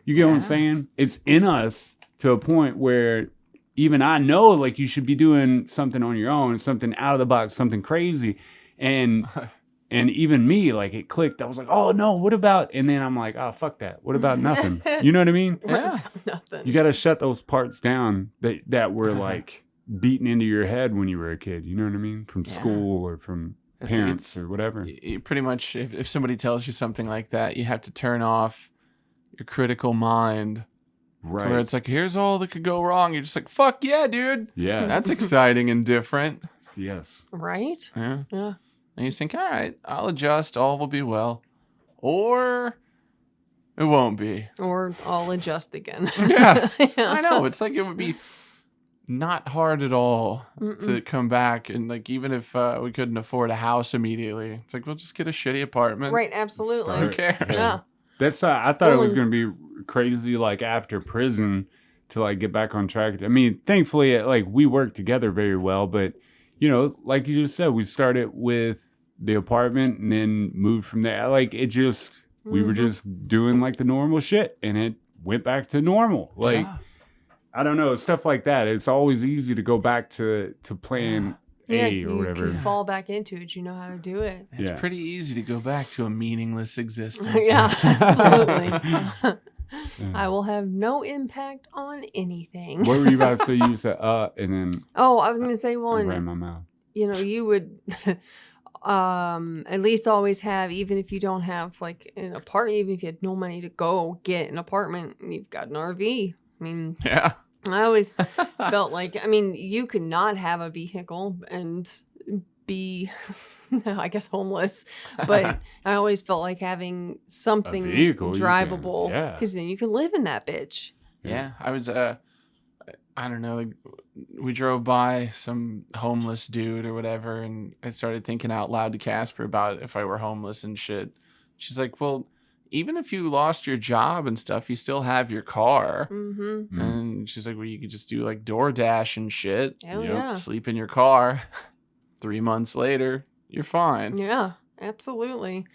you get what I'm Yeah. saying? It's in us to a point where even I know, like, you should be doing something on your own, something out of the box, something crazy. And even me, like, it clicked. I was like, oh, no, what about? And then I'm like, oh, fuck that. What about nothing? You know what I mean? Yeah. Nothing. You got to shut those parts down that were like beaten into your head when you were a kid. You know what I mean? From Yeah. school or from parents or whatever. You pretty much, if somebody tells you something like that, you have to turn off your critical mind. To where Right. it's like, here's all that could go wrong. You're just like, fuck yeah, dude. Yeah. That's exciting and different. Yes. Right? Yeah. Yeah. And you think, all right, I'll adjust. All will be well. Or it won't be. Or I'll adjust again. Yeah. Yeah. I know. It's like it would be not hard at all to Mm-mm. come back. And like, even if we couldn't afford a house immediately, it's like, we'll just get a shitty apartment. Right, absolutely. Who cares? Yeah. That's I thought it was Well, going to be crazy like after prison to like get back on track. I mean, thankfully, like we work together very well, but you know, like you just said, we started with the apartment and then moved from there. Like it just, we were just doing like the normal shit and it went back to normal. Like, I don't know, stuff like that. It's always easy to go back to plan A or whatever. You can fall back into it. You know how to do it. It's pretty easy to go back to a meaningless existence. Yeah, absolutely. I will have no impact on anything. What were you about to say? You said and then Oh, I was going to say, well, ran my mouth. you know, you would at least always have, even if you don't have like an apartment, even if you had no money to go get an apartment, you've got an RV. I mean, Yeah. I always felt like, I mean, you could not have a vehicle and be, I guess, homeless. But I always felt like having something vehicle, drivable, yeah. because then you can live in that bitch. Yeah. I was, I don't know, like, we drove by some homeless dude or whatever, and I started thinking out loud to Casper about if I were homeless and shit. She's like, well, even if you lost your job and stuff, you still have your car. Mm-hmm. And she's like, well, you could just do like DoorDash and shit. Hell Yep. yeah. Sleep in your car. 3 months later, you're fine. Yeah, absolutely.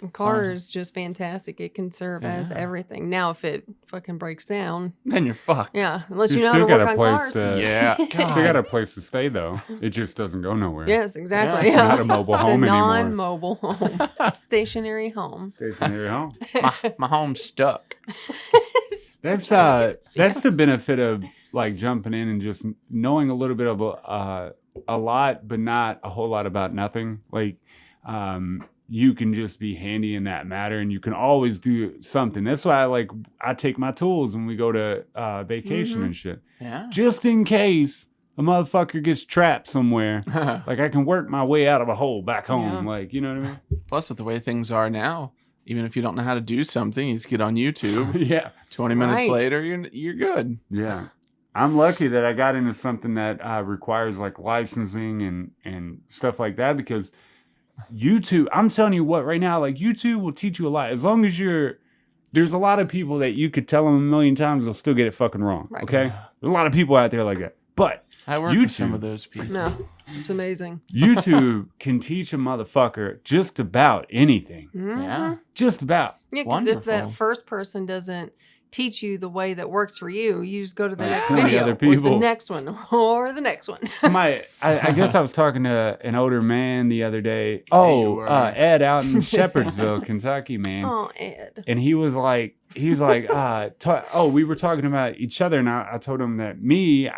A car is just fantastic. It can serve as everything. Now, if it fucking breaks down, Then you're fucked. yeah, unless You you know how to still work got a on place cars. to- Yeah. Still God. got a place to stay though. It just doesn't go nowhere. Yes, exactly. It's Yeah. not a mobile It's home a anymore. non-mobile home, stationary home. Stationary home. My home's stuck. That's the benefit of like jumping in and just knowing a little bit of a lot, but not a whole lot about nothing. Like you can just be handy in that matter, and you can always do something. That's why I take my tools when we go to vacation and shit, Yeah. just in case a motherfucker gets trapped somewhere. Like I can work my way out of a hole back home. Yeah. Like, you know what I mean? Plus, with the way things are now, even if you don't know how to do something, you just get on YouTube. Yeah. 20 minutes Right. later, you're good. Yeah. I'm lucky that I got into something that requires like licensing and stuff like that, because YouTube, I'm telling you what, right now, like YouTube will teach you a lot. As long as there's a lot of people that you could tell them a million times, they'll still get it fucking wrong. Right. Okay? There's a lot of people out there like that. But I work with some YouTube. of those people. No, it's amazing. YouTube can teach a motherfucker just about anything. Mhm. Yeah. Just about. Yeah, because if that Wonderful. first person doesn't teach you the way that works for you, you just go to the Like next 20 video, other or the people. next one, or the next one. I guess I was talking to an older man the other day. you Oh, were. Ed out in Shepherdsville, Kentucky, man. Oh, Ed. And he was like, we were talking about each other, and I told him that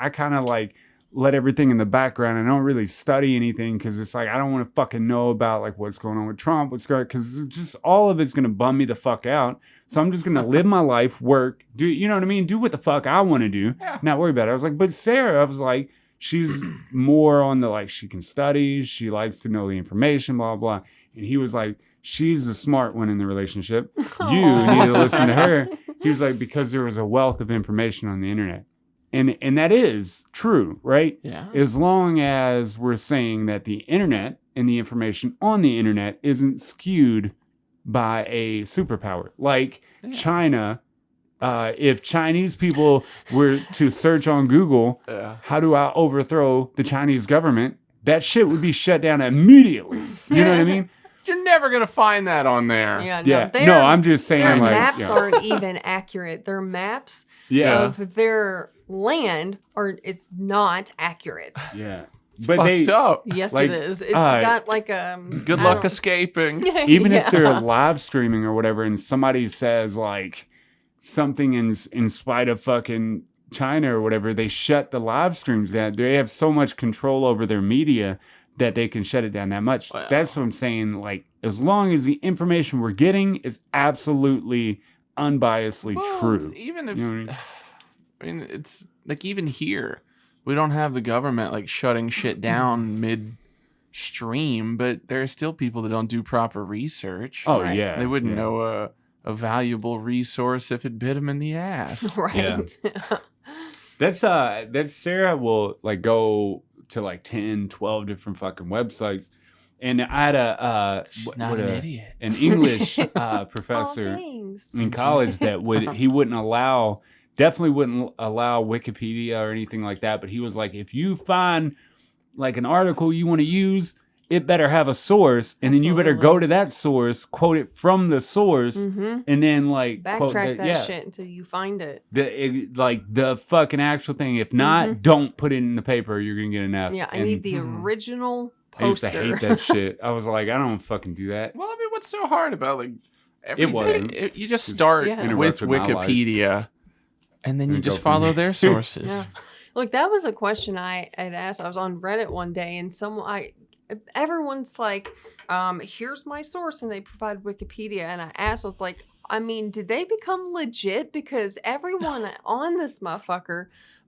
I kind of like let everything in the background. I don't really study anything because it's like I don't want to fucking know about like what's going on with Trump, because just all of it's gonna bum me the fuck out. So I'm just gonna live my life, work, do you know what I mean? Do what the fuck I want to do, not worry about it. I was like, but Sarah, I was like, she's more on the like she can study, she likes to know the information, blah blah. And he was like, she's the smart one in the relationship. You need to listen to her. He was like, because there was a wealth of information on the internet. And that is true, right? Yeah. As long as we're saying that the internet and the information on the internet isn't skewed by a superpower. Like China, if Chinese people were to search on Google, how do I overthrow the Chinese government? That shit would be shut down immediately. You know what I mean? You're never going to find that on there. Yeah, no, Yeah. their- No, I'm just saying Their like maps yeah. aren't even accurate. Their maps Yeah. of their land it's not accurate. Yeah. It's But fucked up. Yes, Like, it is. It's uh, got like a Good I luck don't- escaping. even if they're Yeah. live streaming or whatever, and somebody says like something in spite of fucking China or whatever, they shut the live streams down. They have so much control over their media that they can shut it down that much. Wow. That's what I'm saying. Like, as long as the information we're getting is absolutely unbiasedly Well, true. Even if, You know what I mean, it's like even here, we don't have the government like shutting shit down mid-stream, but there are still people that don't do proper research. Oh Right. yeah, They wouldn't yeah. know a valuable resource if it bit them in the ass. right. That's Sarah will like go to like 10, 12 different fucking websites. And I had She's not an idiot. an English All professor things. in college that he wouldn't allow definitely wouldn't allow Wikipedia or anything like that. But he was like, if you find like an article you want to use, it better have a source, and then you better go to that source, quote it from the source, and then like backtrack that shit until you find it. Like the fucking actual thing. If not, don't put it in the paper. You're gonna get an F. Yeah, I need the original poster. I used to hate that shit. I was like, I don't fucking do that. Well, I mean, what's so hard about like everything? It wasn't. You just start with Wikipedia, and then you just follow their sources. Yeah. Look, that was a question I had asked. I was on Reddit one day, and everyone's like, here's my source, and they provide Wikipedia. And I asked, I was like, I mean, did they become legit? Because everyone on this motherfucker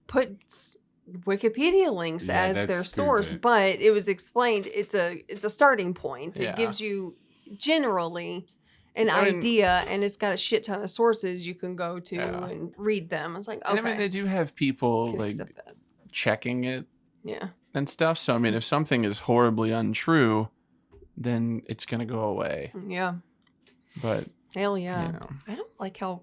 puts Wikipedia links as their source, but it was explained it's a starting point. It gives you generally an idea, and it's got a shit ton of sources you can go to and read them. I was like, okay. And I mean, they do have people like checking it. Yeah. And stuff. So, I mean, if something is horribly untrue, then it's going to go away. Yeah. But. Hell yeah. You know. I don't like how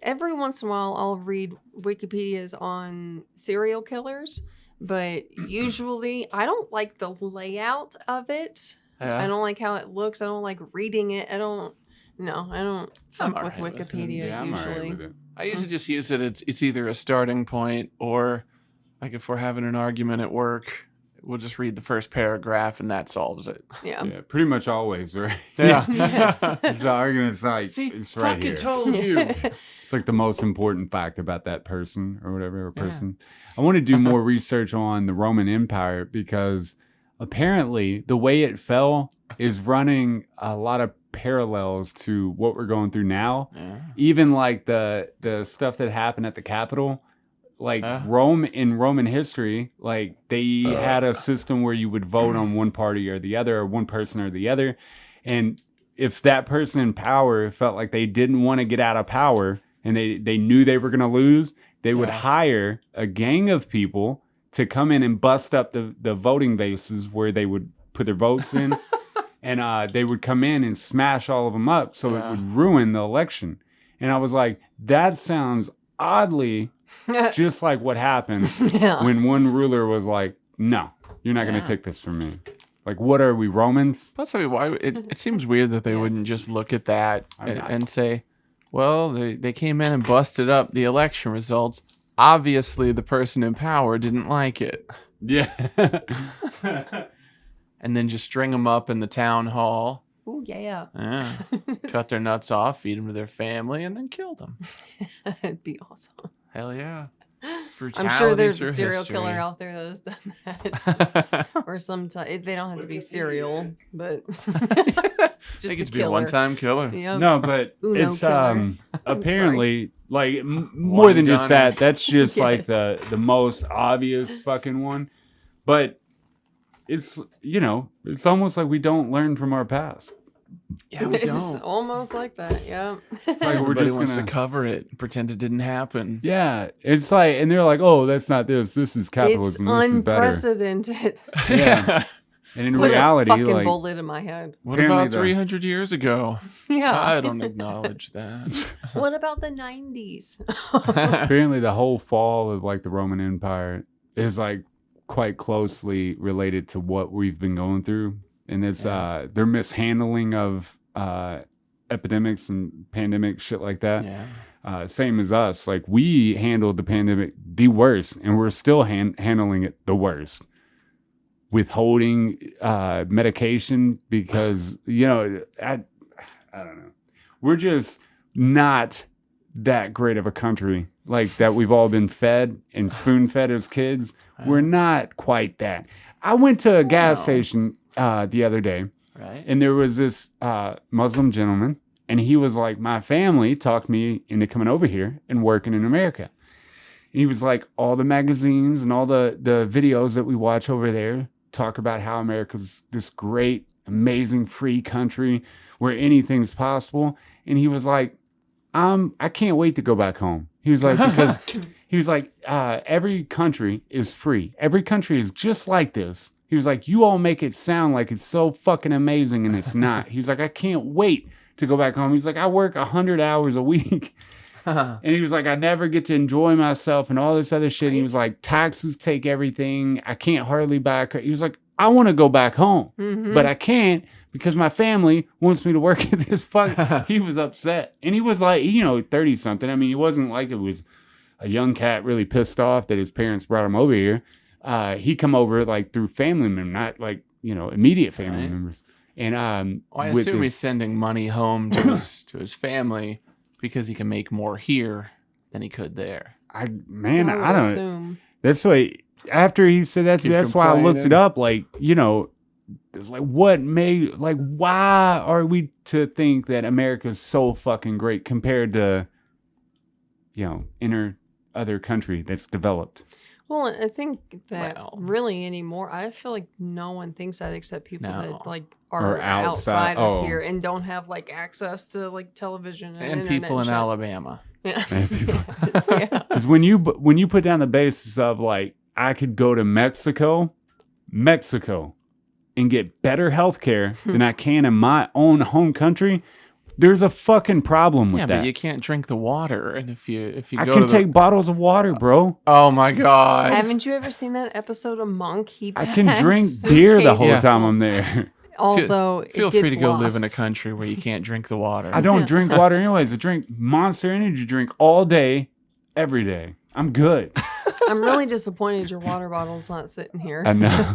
every once in a while I'll read Wikipedias on serial killers, but usually I don't like the layout of it. Yeah. I don't like how it looks. I don't like reading it. I don't fuck with Wikipedia usually. With it. I usually just use it. It's either a starting point or... Like if we're having an argument at work, we'll just read the first paragraph and that solves it. Yeah. Yeah, pretty much always, right? Yeah. Yes. It's the argument site. See, it's right here. Told you. It's like the most important fact about that person or whatever person. I want to do more research on the Roman Empire because apparently the way it fell is running a lot of parallels to what we're going through now. Yeah. Even like the stuff that happened at the Capitol. Like Rome in Roman history, like they had a system where you would vote on one party or the other, or one person or the other. And if that person in power felt like they didn't want to get out of power and they knew they were going to lose, they would hire a gang of people to come in and bust up the voting bases where they would put their votes in. And they would come in and smash all of them up so it would ruin the election. And I was like, that sounds oddly... just like what happened when one ruler was like, no, you're not going to take this from me. Like, what are we, Romans? Plus, I mean, why it seems weird that they wouldn't just look at that and say, well, they came in and busted up the election results. Obviously, the person in power didn't like it. Yeah. And then just string them up in the town hall. Oh, yeah. Yeah. Cut their nuts off, feed them to their family, and then kill them. That'd be awesome. Hell yeah. I'm sure there's a serial killer out there that's done that. Or some they don't have to be serial, but just it could be a one-time killer. Yep. No, but it's apparently like more than just that. That's just like the most obvious fucking one. But it's it's almost like we don't learn from our past. Yeah, we don't. It's almost like that, yeah. It's like everybody wants to cover it, pretend it didn't happen. Yeah, it's like, and they're like, oh, that's not this. This is capitalism. It's this unprecedented. Is better. Yeah. And in Put reality, a fucking bullet in my head. What about 300 years ago? Yeah. I don't acknowledge that. What about the 90s? Apparently, the whole fall of like the Roman Empire is like quite closely related to what we've been going through. And it's their mishandling of epidemics and pandemic shit like that. Yeah. Same as us. Like we handled the pandemic the worst, and we're still handling it the worst. Withholding medication because I don't know. We're just not that great of a country. Like that we've all been fed and spoon fed as kids. We're not quite that. I went to a gas station the other day, right? And there was this Muslim gentleman, and he was like, my family talked me into coming over here and working in America. And he was like, all the magazines and all the videos that we watch over there talk about how America's this great, amazing, free country where anything's possible. And he was like, I can't wait to go back home. He was like, because he was like, every country is free. Every country is just like this. He was like, you all make it sound like it's so fucking amazing, and it's not. He was like, I can't wait to go back home. He's like, I work 100 hours a week. And he was like, I never get to enjoy myself and all this other shit. And he was like, taxes take everything. I can't hardly buy a car. He was like, I want to go back home, but I can't because my family wants me to work at this fuck. He was upset. And he was like, 30 something. I mean, it wasn't like it was a young cat really pissed off that his parents brought him over here. He come over like through family members, not like, immediate family members. And I assume he's sending money home to his family because he can make more here than he could there. I don't assume. That's why after he said that to me, that's why I looked it up. Like, like what made, like, why are we to think that America is so fucking great compared to, other country that's developed? Well, I think that really anymore, I feel like no one thinks that except people that like are outside of here and don't have like access to like television and people in shit. Alabama. Yeah. Because when you put down the basis of like, I could go to Mexico, and get better health care than I can in my own home country, there's a fucking problem with that. Yeah, but you can't drink the water, and if you I can take bottles of water, bro. Oh my god! Haven't you ever seen that episode of Monk? I can drink beer the whole time I'm there. Although feel free to go live in a country where you can't drink the water. I don't drink water anyways. I drink Monster Energy drink all day, every day. I'm good. I'm really disappointed your water bottle's not sitting here. I know.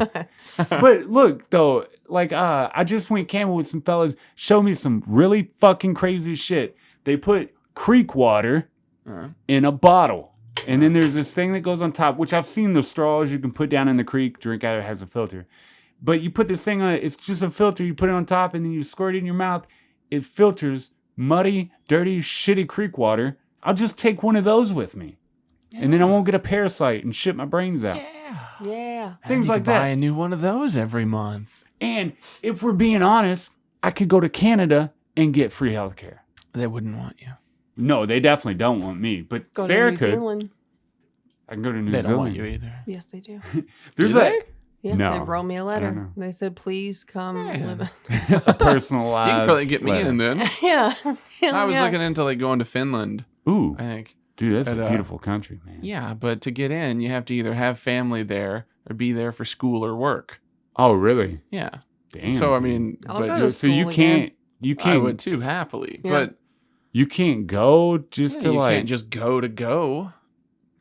But look, though, like, I just went camping with some fellas, showed me some really fucking crazy shit. They put creek water in a bottle. And then there's this thing that goes on top, which I've seen the straws you can put down in the creek, drink out of it, has a filter. But you put this thing on it, it's just a filter, you put it on top, and then you squirt it in your mouth. It filters muddy, dirty, shitty creek water. I'll just take one of those with me. And then I won't get a parasite and shit my brains out. Yeah. Things like that. Buy a new one of those every month. And if we're being honest, I could go to Canada and get free healthcare. They wouldn't want you. No, they definitely don't want me. But Go Sarah to New could. Zealand. I can go to New They Zealand. don't want you either. Yes, they do. There's Do they? Yeah, No, they wrote me a I don't letter. know. They said, please come live. a personalized. You can probably get me letter. in then. Yeah. I was looking into like going to Finland. Ooh, I think. dude, that's But, a beautiful country, man. Yeah, but to get in, you have to either have family there or be there for school or work. Oh, really? Yeah. Damn. So I dude. mean, I'll but go to so you school can't. You I can't. would too happily. Yeah. But You can't go just to you like. can't just go to go.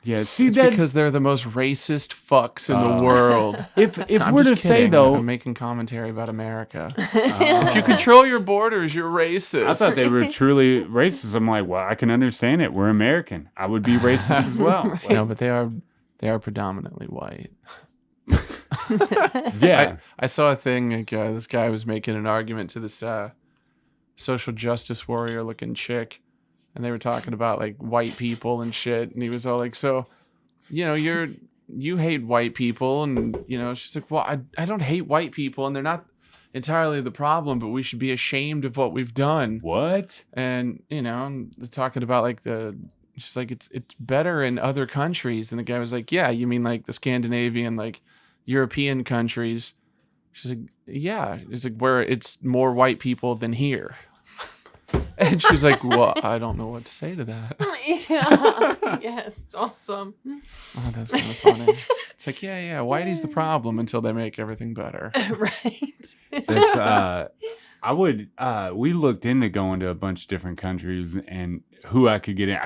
Yeah. See It's that because they're the most racist fucks in the world. if I'm we're to just say kidding. though, I'm making commentary about America. If you control your borders, you're racist. I thought they were truly racist. I'm like, well, I can understand it. We're American. I would be racist as well. Right. No, but they are predominantly white. Yeah. I saw a thing like this guy was making an argument to this social justice warrior looking chick, and they were talking about like white people and shit, and he was all like, so you hate white people, and she's like, well, I don't hate white people, and they're not entirely the problem, but we should be ashamed of what we've done. What? And they're talking about like she's like, it's better in other countries, and the guy was like, yeah, you mean like the Scandinavian, like European countries? She's like, yeah, it's like where it's more white people than here. And she's like, well, I don't know what to say to that. Yeah. Yes, it's awesome. Oh, that's kind of funny. It's like, yeah, whitey's the problem until they make everything better. Right. That's we looked into going to a bunch of different countries and who I could get in.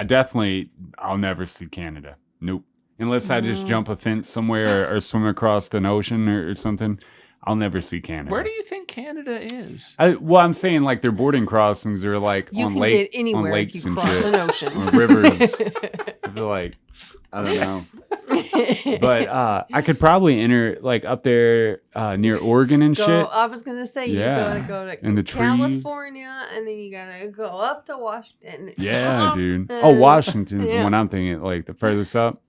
I'll never see Canada. Nope. Unless I just jump a fence somewhere or swim across an ocean or something. I'll never see Canada. Where do you think Canada is? I'm saying like their boarding crossings are like You on can lake, get anywhere on lakes if you and cross shit, an ocean. on rivers. I feel like I don't know, but I could probably enter like up there near Oregon and shit. I was gonna say Yeah. you gotta go to And the trees. California, and then you gotta go up to Washington. Yeah, dude. Oh, Washington's the Yeah. one I'm thinking, like the furthest up.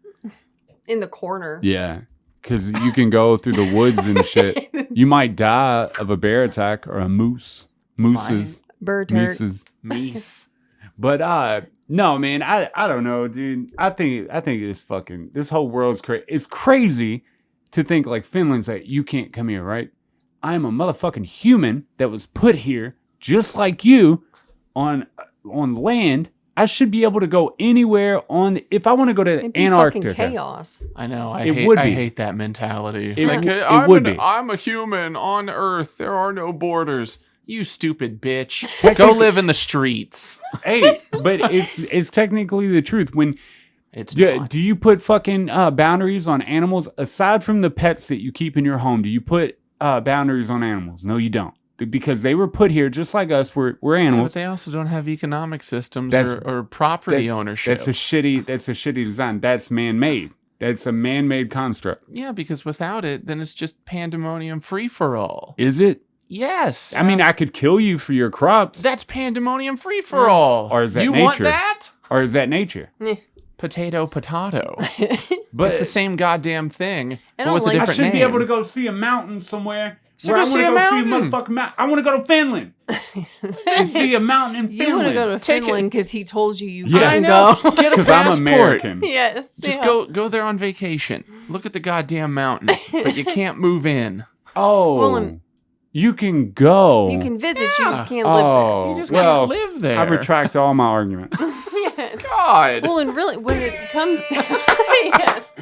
In the corner. Yeah, because you can go through the woods and shit. You might die of a bear attack or a moose. Mooses. Bird turd. Mooses. Meese. But no, man, I don't know, dude. I think this whole world's crazy. It's crazy to think like Finland's like, you can't come here, right? I'm a motherfucking human that was put here just like you on land I should be able to go anywhere if I want to go to It'd be Antarctica. fucking chaos. I know. I would hate. be. I hate that mentality. It like, w- it I'm would be. I'm a human on Earth. There are no borders. You stupid bitch. Go live in the streets. Hey, but it's technically the truth. When It's do, not. do you put fucking boundaries on animals aside from the pets that you keep in your home? Do you put boundaries on animals? No, you don't. Because they were put here just like us. We're Yeah, animals. but they also don't have economic systems That's- or property ownership. That's a shitty design. That's man-made. That's a man-made construct. Yeah, because without it, then it's just pandemonium free for all. Is it? Yes. I mean, I could kill you for your crops. That's pandemonium free for all. Or is that you want nature? that? Or is that nature? Potato. But It's the same goddamn thing, I but don't with a like- I different should name. be able to go see a mountain somewhere. So where go I see a want to go see a mountain. motherfucking mountain. I want to go to Finland and see a mountain in You want to Finland. go to Take it- Finland because he told you Yeah. can I know. go. Get a Because I'm passport. American. Yes. Just yeah. go there on vacation. Look at the goddamn mountain, but you can't move in. Oh, Well, and- you can go. You can visit, you Yeah. just can't live Oh, You just well, can't live there. I retract all my argument. there. Yes. God. Well, and really, when it comes down, yes,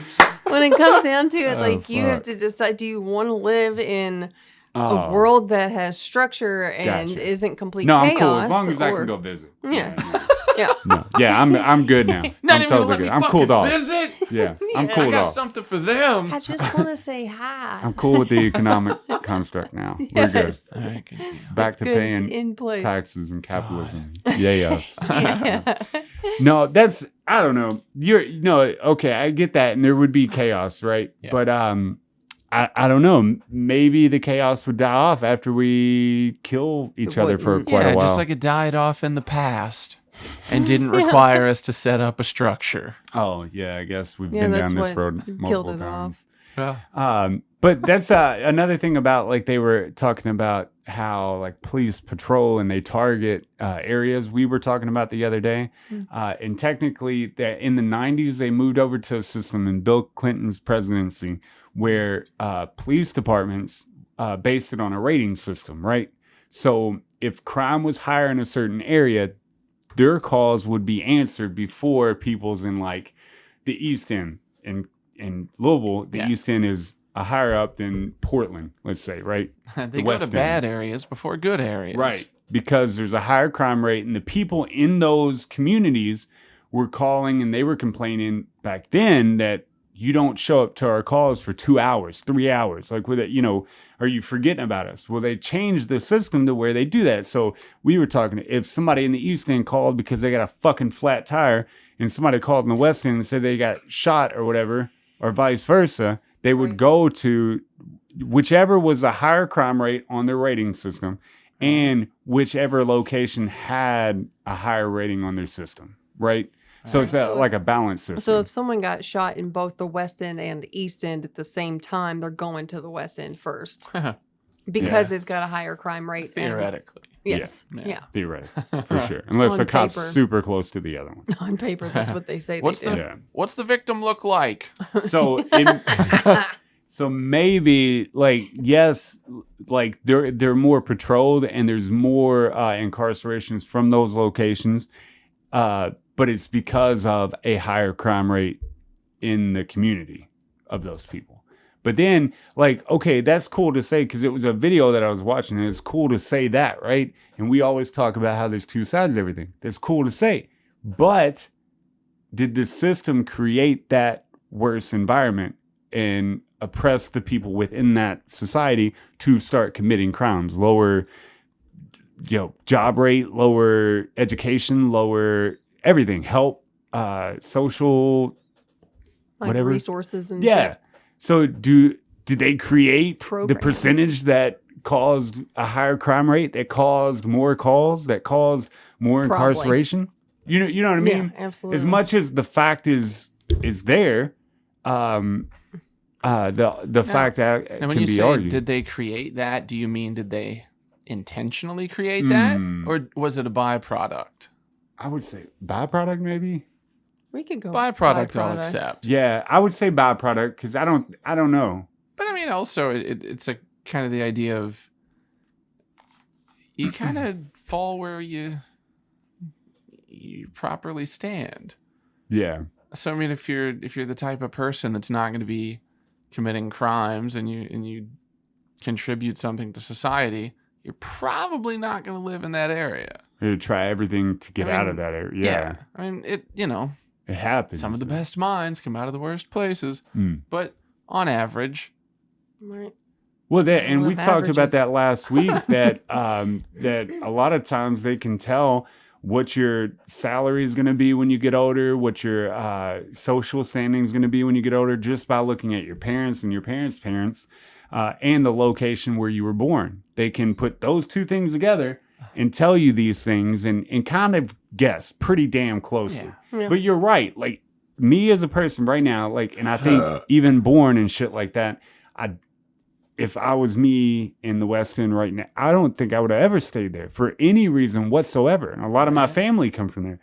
when it comes down to it, Oh, like you have fuck. to decide: do you want to live in Oh. a world that has structure and Gotcha. isn't complete No, chaos? I'm cool as long as I or- can go visit. Yeah. no. Yeah. No. Yeah, I'm good now. Not I'm even totally let good. me I'm fucking cooled off. visit. Yeah, I'm Yeah. I cooled got off. something for them. I just want to say hi. I'm cool with the economic construct now. We're good. All right, good deal. Back It's to good. It's paying in place. taxes and capitalism. Yay us. Yeah. No, that's I don't know. Okay, I get that, and there would be chaos, right? Yeah. But I don't know. Maybe the chaos would die off after we kill each It other for wouldn't. quite Yeah, a while. just like it died off in the past and didn't require us to set up a structure. Oh yeah, I guess we've Yeah, been that's down this what road killed multiple it times. Yeah. But that's another thing about like they were talking about how like police patrol and they target areas we were talking about the other day. And technically, that in the 90s they moved over to a system in Bill Clinton's presidency where police departments based it on a rating system, right? So if crime was higher in a certain area, their calls would be answered before people's in like the East End. In Louisville, the Yeah. East End is a higher up than Portland, let's say, right? They The go West to End. bad areas before good areas. Right. Because there's a higher crime rate, and the people in those communities were calling and they were complaining back then that you don't show up to our calls for 2 hours, 3 hours. Like, with it, are you forgetting about us? Well, they changed the system to where they do that. So we were talking, if somebody in the East End called because they got a fucking flat tire, and somebody called in the West End and said they got shot or whatever, or vice versa, they would Right. go to whichever was a higher crime rate on their rating system and whichever location had a higher rating on their system, right? So it's So- like a balance system. So if someone got shot in both the West End and the East End at the same time, they're going to the West End first because it's got a higher crime rate. and- Theoretically. Yes. Yeah. Yeah. Theoretically, for sure. Unless On the cop's paper. super close to the other one. On paper, that's what they say What's they the do. Yeah. What's the victim look like? So so maybe like yes, like they're more patrolled and there's more incarcerations from those locations, but it's because of a higher crime rate in the community of those people. But then, like, okay, that's cool to say because it was a video that I was watching, and it's cool to say that, right? And we always talk about how there's two sides to everything. That's cool to say. But did the system create that worse environment and oppress the people within that society to start committing crimes? Lower, job rate, lower education, lower everything, help, social, Like whatever. resources and yeah. shit. So did they create the Programs. percentage that caused a higher crime rate, that caused more calls, that caused more Probably. incarceration? You know what I mean? Yeah, absolutely. As much as the fact is there, the fact that And when can you be say, argued. did they create that, do you mean did they intentionally create that? Or was it a byproduct? I would say byproduct, maybe. We could go Byproduct I'll accept. Yeah, I would say byproduct because I don't know. But I mean, also, it's a kind of the idea of you kind of fall where you you properly stand. Yeah. So I mean, if you're the type of person that's not going to be committing crimes and you contribute something to society, you're probably not going to live in that area. You try everything to get out of that area. Yeah. I mean, it happens. some of the best minds come out of the worst places, Mm. but on average, Right. Well, and we Live talked about averages. that last week. That that a lot of times they can tell what your salary is going to be when you get older, what your social standing is going to be when you get older, just by looking at your parents and your parents' parents, and the location where you were born. They can put those two things together and tell you these things and kind of guess pretty damn closely. Yeah. But you're right. Like me as a person right now, like, and I think even born and shit like that, if I was me in the West End right now, I don't think I would have ever stayed there for any reason whatsoever. And a lot of my family come from there.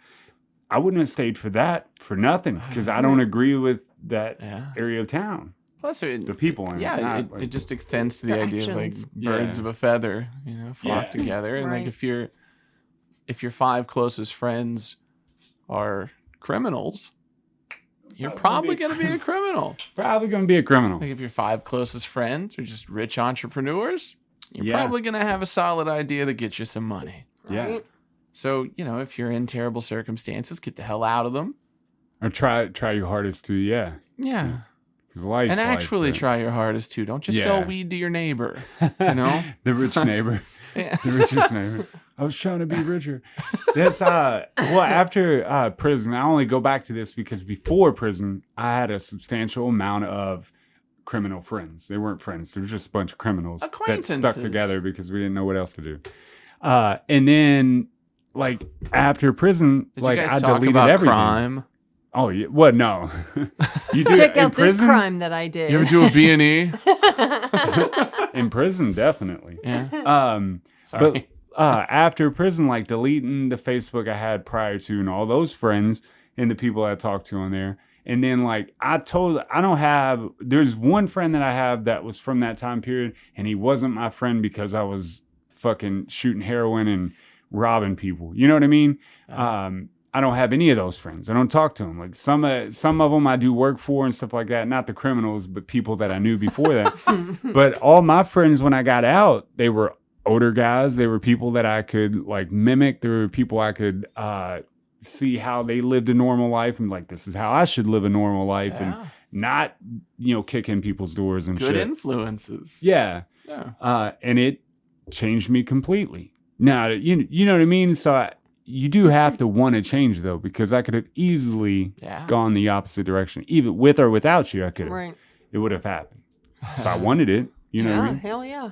I wouldn't have stayed for that for nothing because I don't agree with that area of town. plus The people in it. it just extends to the idea of like actions. birds of a feather, flock together. And like Right. if your 5 closest friends are criminals, you're probably going to be a criminal. Probably going to be a criminal. Like if your 5 closest friends are just rich entrepreneurs, you're Yeah. probably going to have a solid idea that gets you some money. Yeah. Right. So, if you're in terrible circumstances, get the hell out of them. Or try your hardest to, yeah. Yeah. 'Cause life's And life, actually but- try your hardest too. Don't just sell Yeah. weed to your neighbor, you know? The rich neighbor. Yeah. The richest neighbor. I was trying to be richer. That's after prison, I only go back to this because before prison, I had a substantial amount of criminal friends. They weren't friends. They were just a bunch of criminals that stuck Acquaintances. together because we didn't know what else to do. And then, like, after prison, Did like, you guys I talk deleted about everything. crime? Oh, yeah. What? No. You do Check in out this prison? crime that I did. You ever do a B&E? In prison, definitely. Yeah. But Sorry. after prison, like deleting the Facebook I had prior to and all those friends and the people I talked to on there. And then like there's one friend that I have that was from that time period and he wasn't my friend because I was fucking shooting heroin and robbing people. You know what I mean? I don't have any of those friends. I don't talk to them. Like some of them I do work for and stuff like that. Not the criminals, but people that I knew before that. But all my friends when I got out, they were older guys. They were people that I could like mimic. There were people I could see how they lived a normal life and like, this is how I should live a normal life and not, kick in people's doors and Good shit. influences. Yeah. Yeah. And it changed me completely. Now, you know what I mean? So you do have to want to change though, because I could have easily gone the opposite direction. Even with or without you, I could have. Right. It would have happened. If I wanted it, you know what I mean? Hell yeah.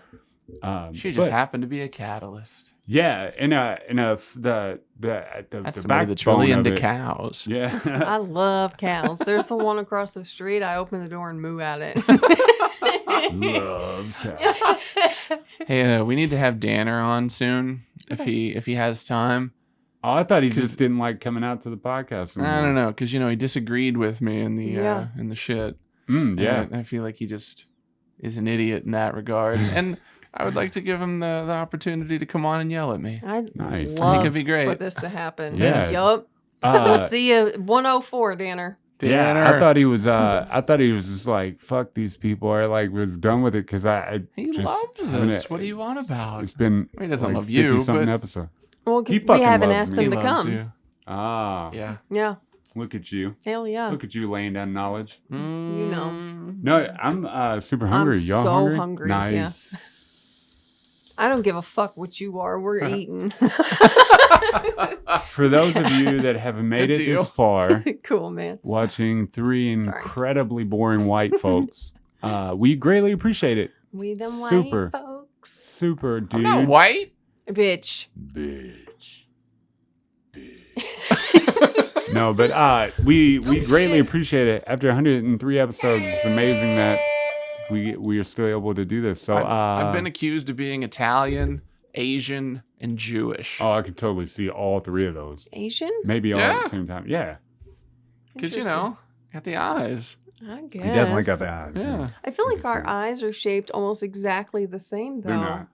She just happened to be a catalyst. Yeah, and the That's the somebody that's backbone really of into it- cows. Yeah, I love cows. There's the one across the street. I open the door and moo at it. love cows. Hey, we need to have Danner on soon if he has time. Oh, I thought he just didn't like coming out to the podcast. I don't know, because he disagreed with me in the shit. Yeah, And I feel like he just is an idiot in that regard. And I would like to give him the opportunity to come on and yell at me. I'd Nice. love I think it'd be great. for this to happen. Yeah. Yup. We'll see you 104, Danner. yeah. Danner. I thought he was. I thought he was just like, fuck these people. Or like was done with it because He just loves haven't- us. What do you want about? It's been. He doesn't like love you, 50-something but episodes. Well, He we fucking haven't loves asked me. he him to loves come. you. Ah, Yeah. Yeah. look at you. Hell yeah. Look at you laying down knowledge. You know. No, I'm super hungry. I'm Y'all so hungry? hungry, yeah. Nice. I don't give a fuck what you are. We're eating. For those of you that have made Good it deal. this far, Cool, man. watching three Sorry. incredibly boring white folks, we greatly appreciate it. We them Super. white folks. Super, dude. I'm not white. Bitch. Bitch. No, but we greatly shit. appreciate it. After 103 episodes, it's amazing that we are still able to do this. So I've been accused of being Italian, Asian, and Jewish. oh, I could totally see all three of those. Asian? Maybe all at Yeah. the same time. Yeah. Because, Interesting. got the eyes. I guess. He definitely got the eyes. Yeah. I feel I like can our see it. eyes are shaped almost exactly the same, though. They're not.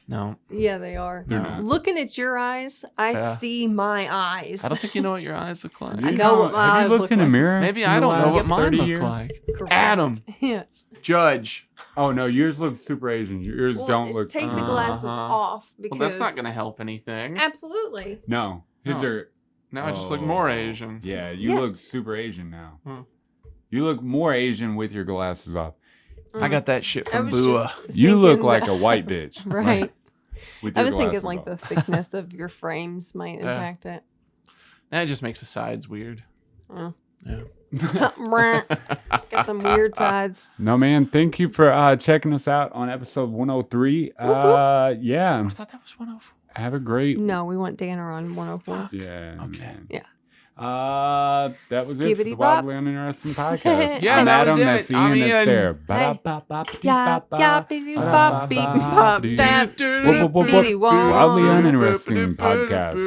No. Yeah, they are. They're No. not. Looking at your eyes, I Yeah. see my eyes. I don't think you know what your eyes look like. I know what my Have eyes you looked look in a like. mirror? Maybe in I the don't know last what mine 30 look years? like. Correct. Adam. Yes. Judge. Oh no, yours look super Asian. Yours Well, don't look. Take the glasses Uh-huh. off because Well, that's not going to help anything. Absolutely. No, his No. are. Now I just look more Oh, Asian. Yeah, you Yeah. look super Asian now. Hmm. You look more Asian with your glasses off. I got that shit I from was Bua. just You look thinking like that- a white bitch. Right. With I your was thinking glasses like off. the thickness of your frames might Yeah. impact it. That just makes the sides weird. Oh. Yeah. Got them weird sides. No, man. Thank you for checking us out on episode 103. Yeah. I thought that was 104. Have a great. No, we want Danner on 104. Yeah. Okay. man. Yeah. That was it for the Skibbity bop. Wildly Uninteresting podcast. Yeah, I'm that was Adam. it. That's Ian. I'm That's Ian. Sarah. Yeah, yeah, beep, bop, beep, bop, bap, Whoop, whoop, whoop, whoop. beep, wah. Wildly Uninteresting podcast.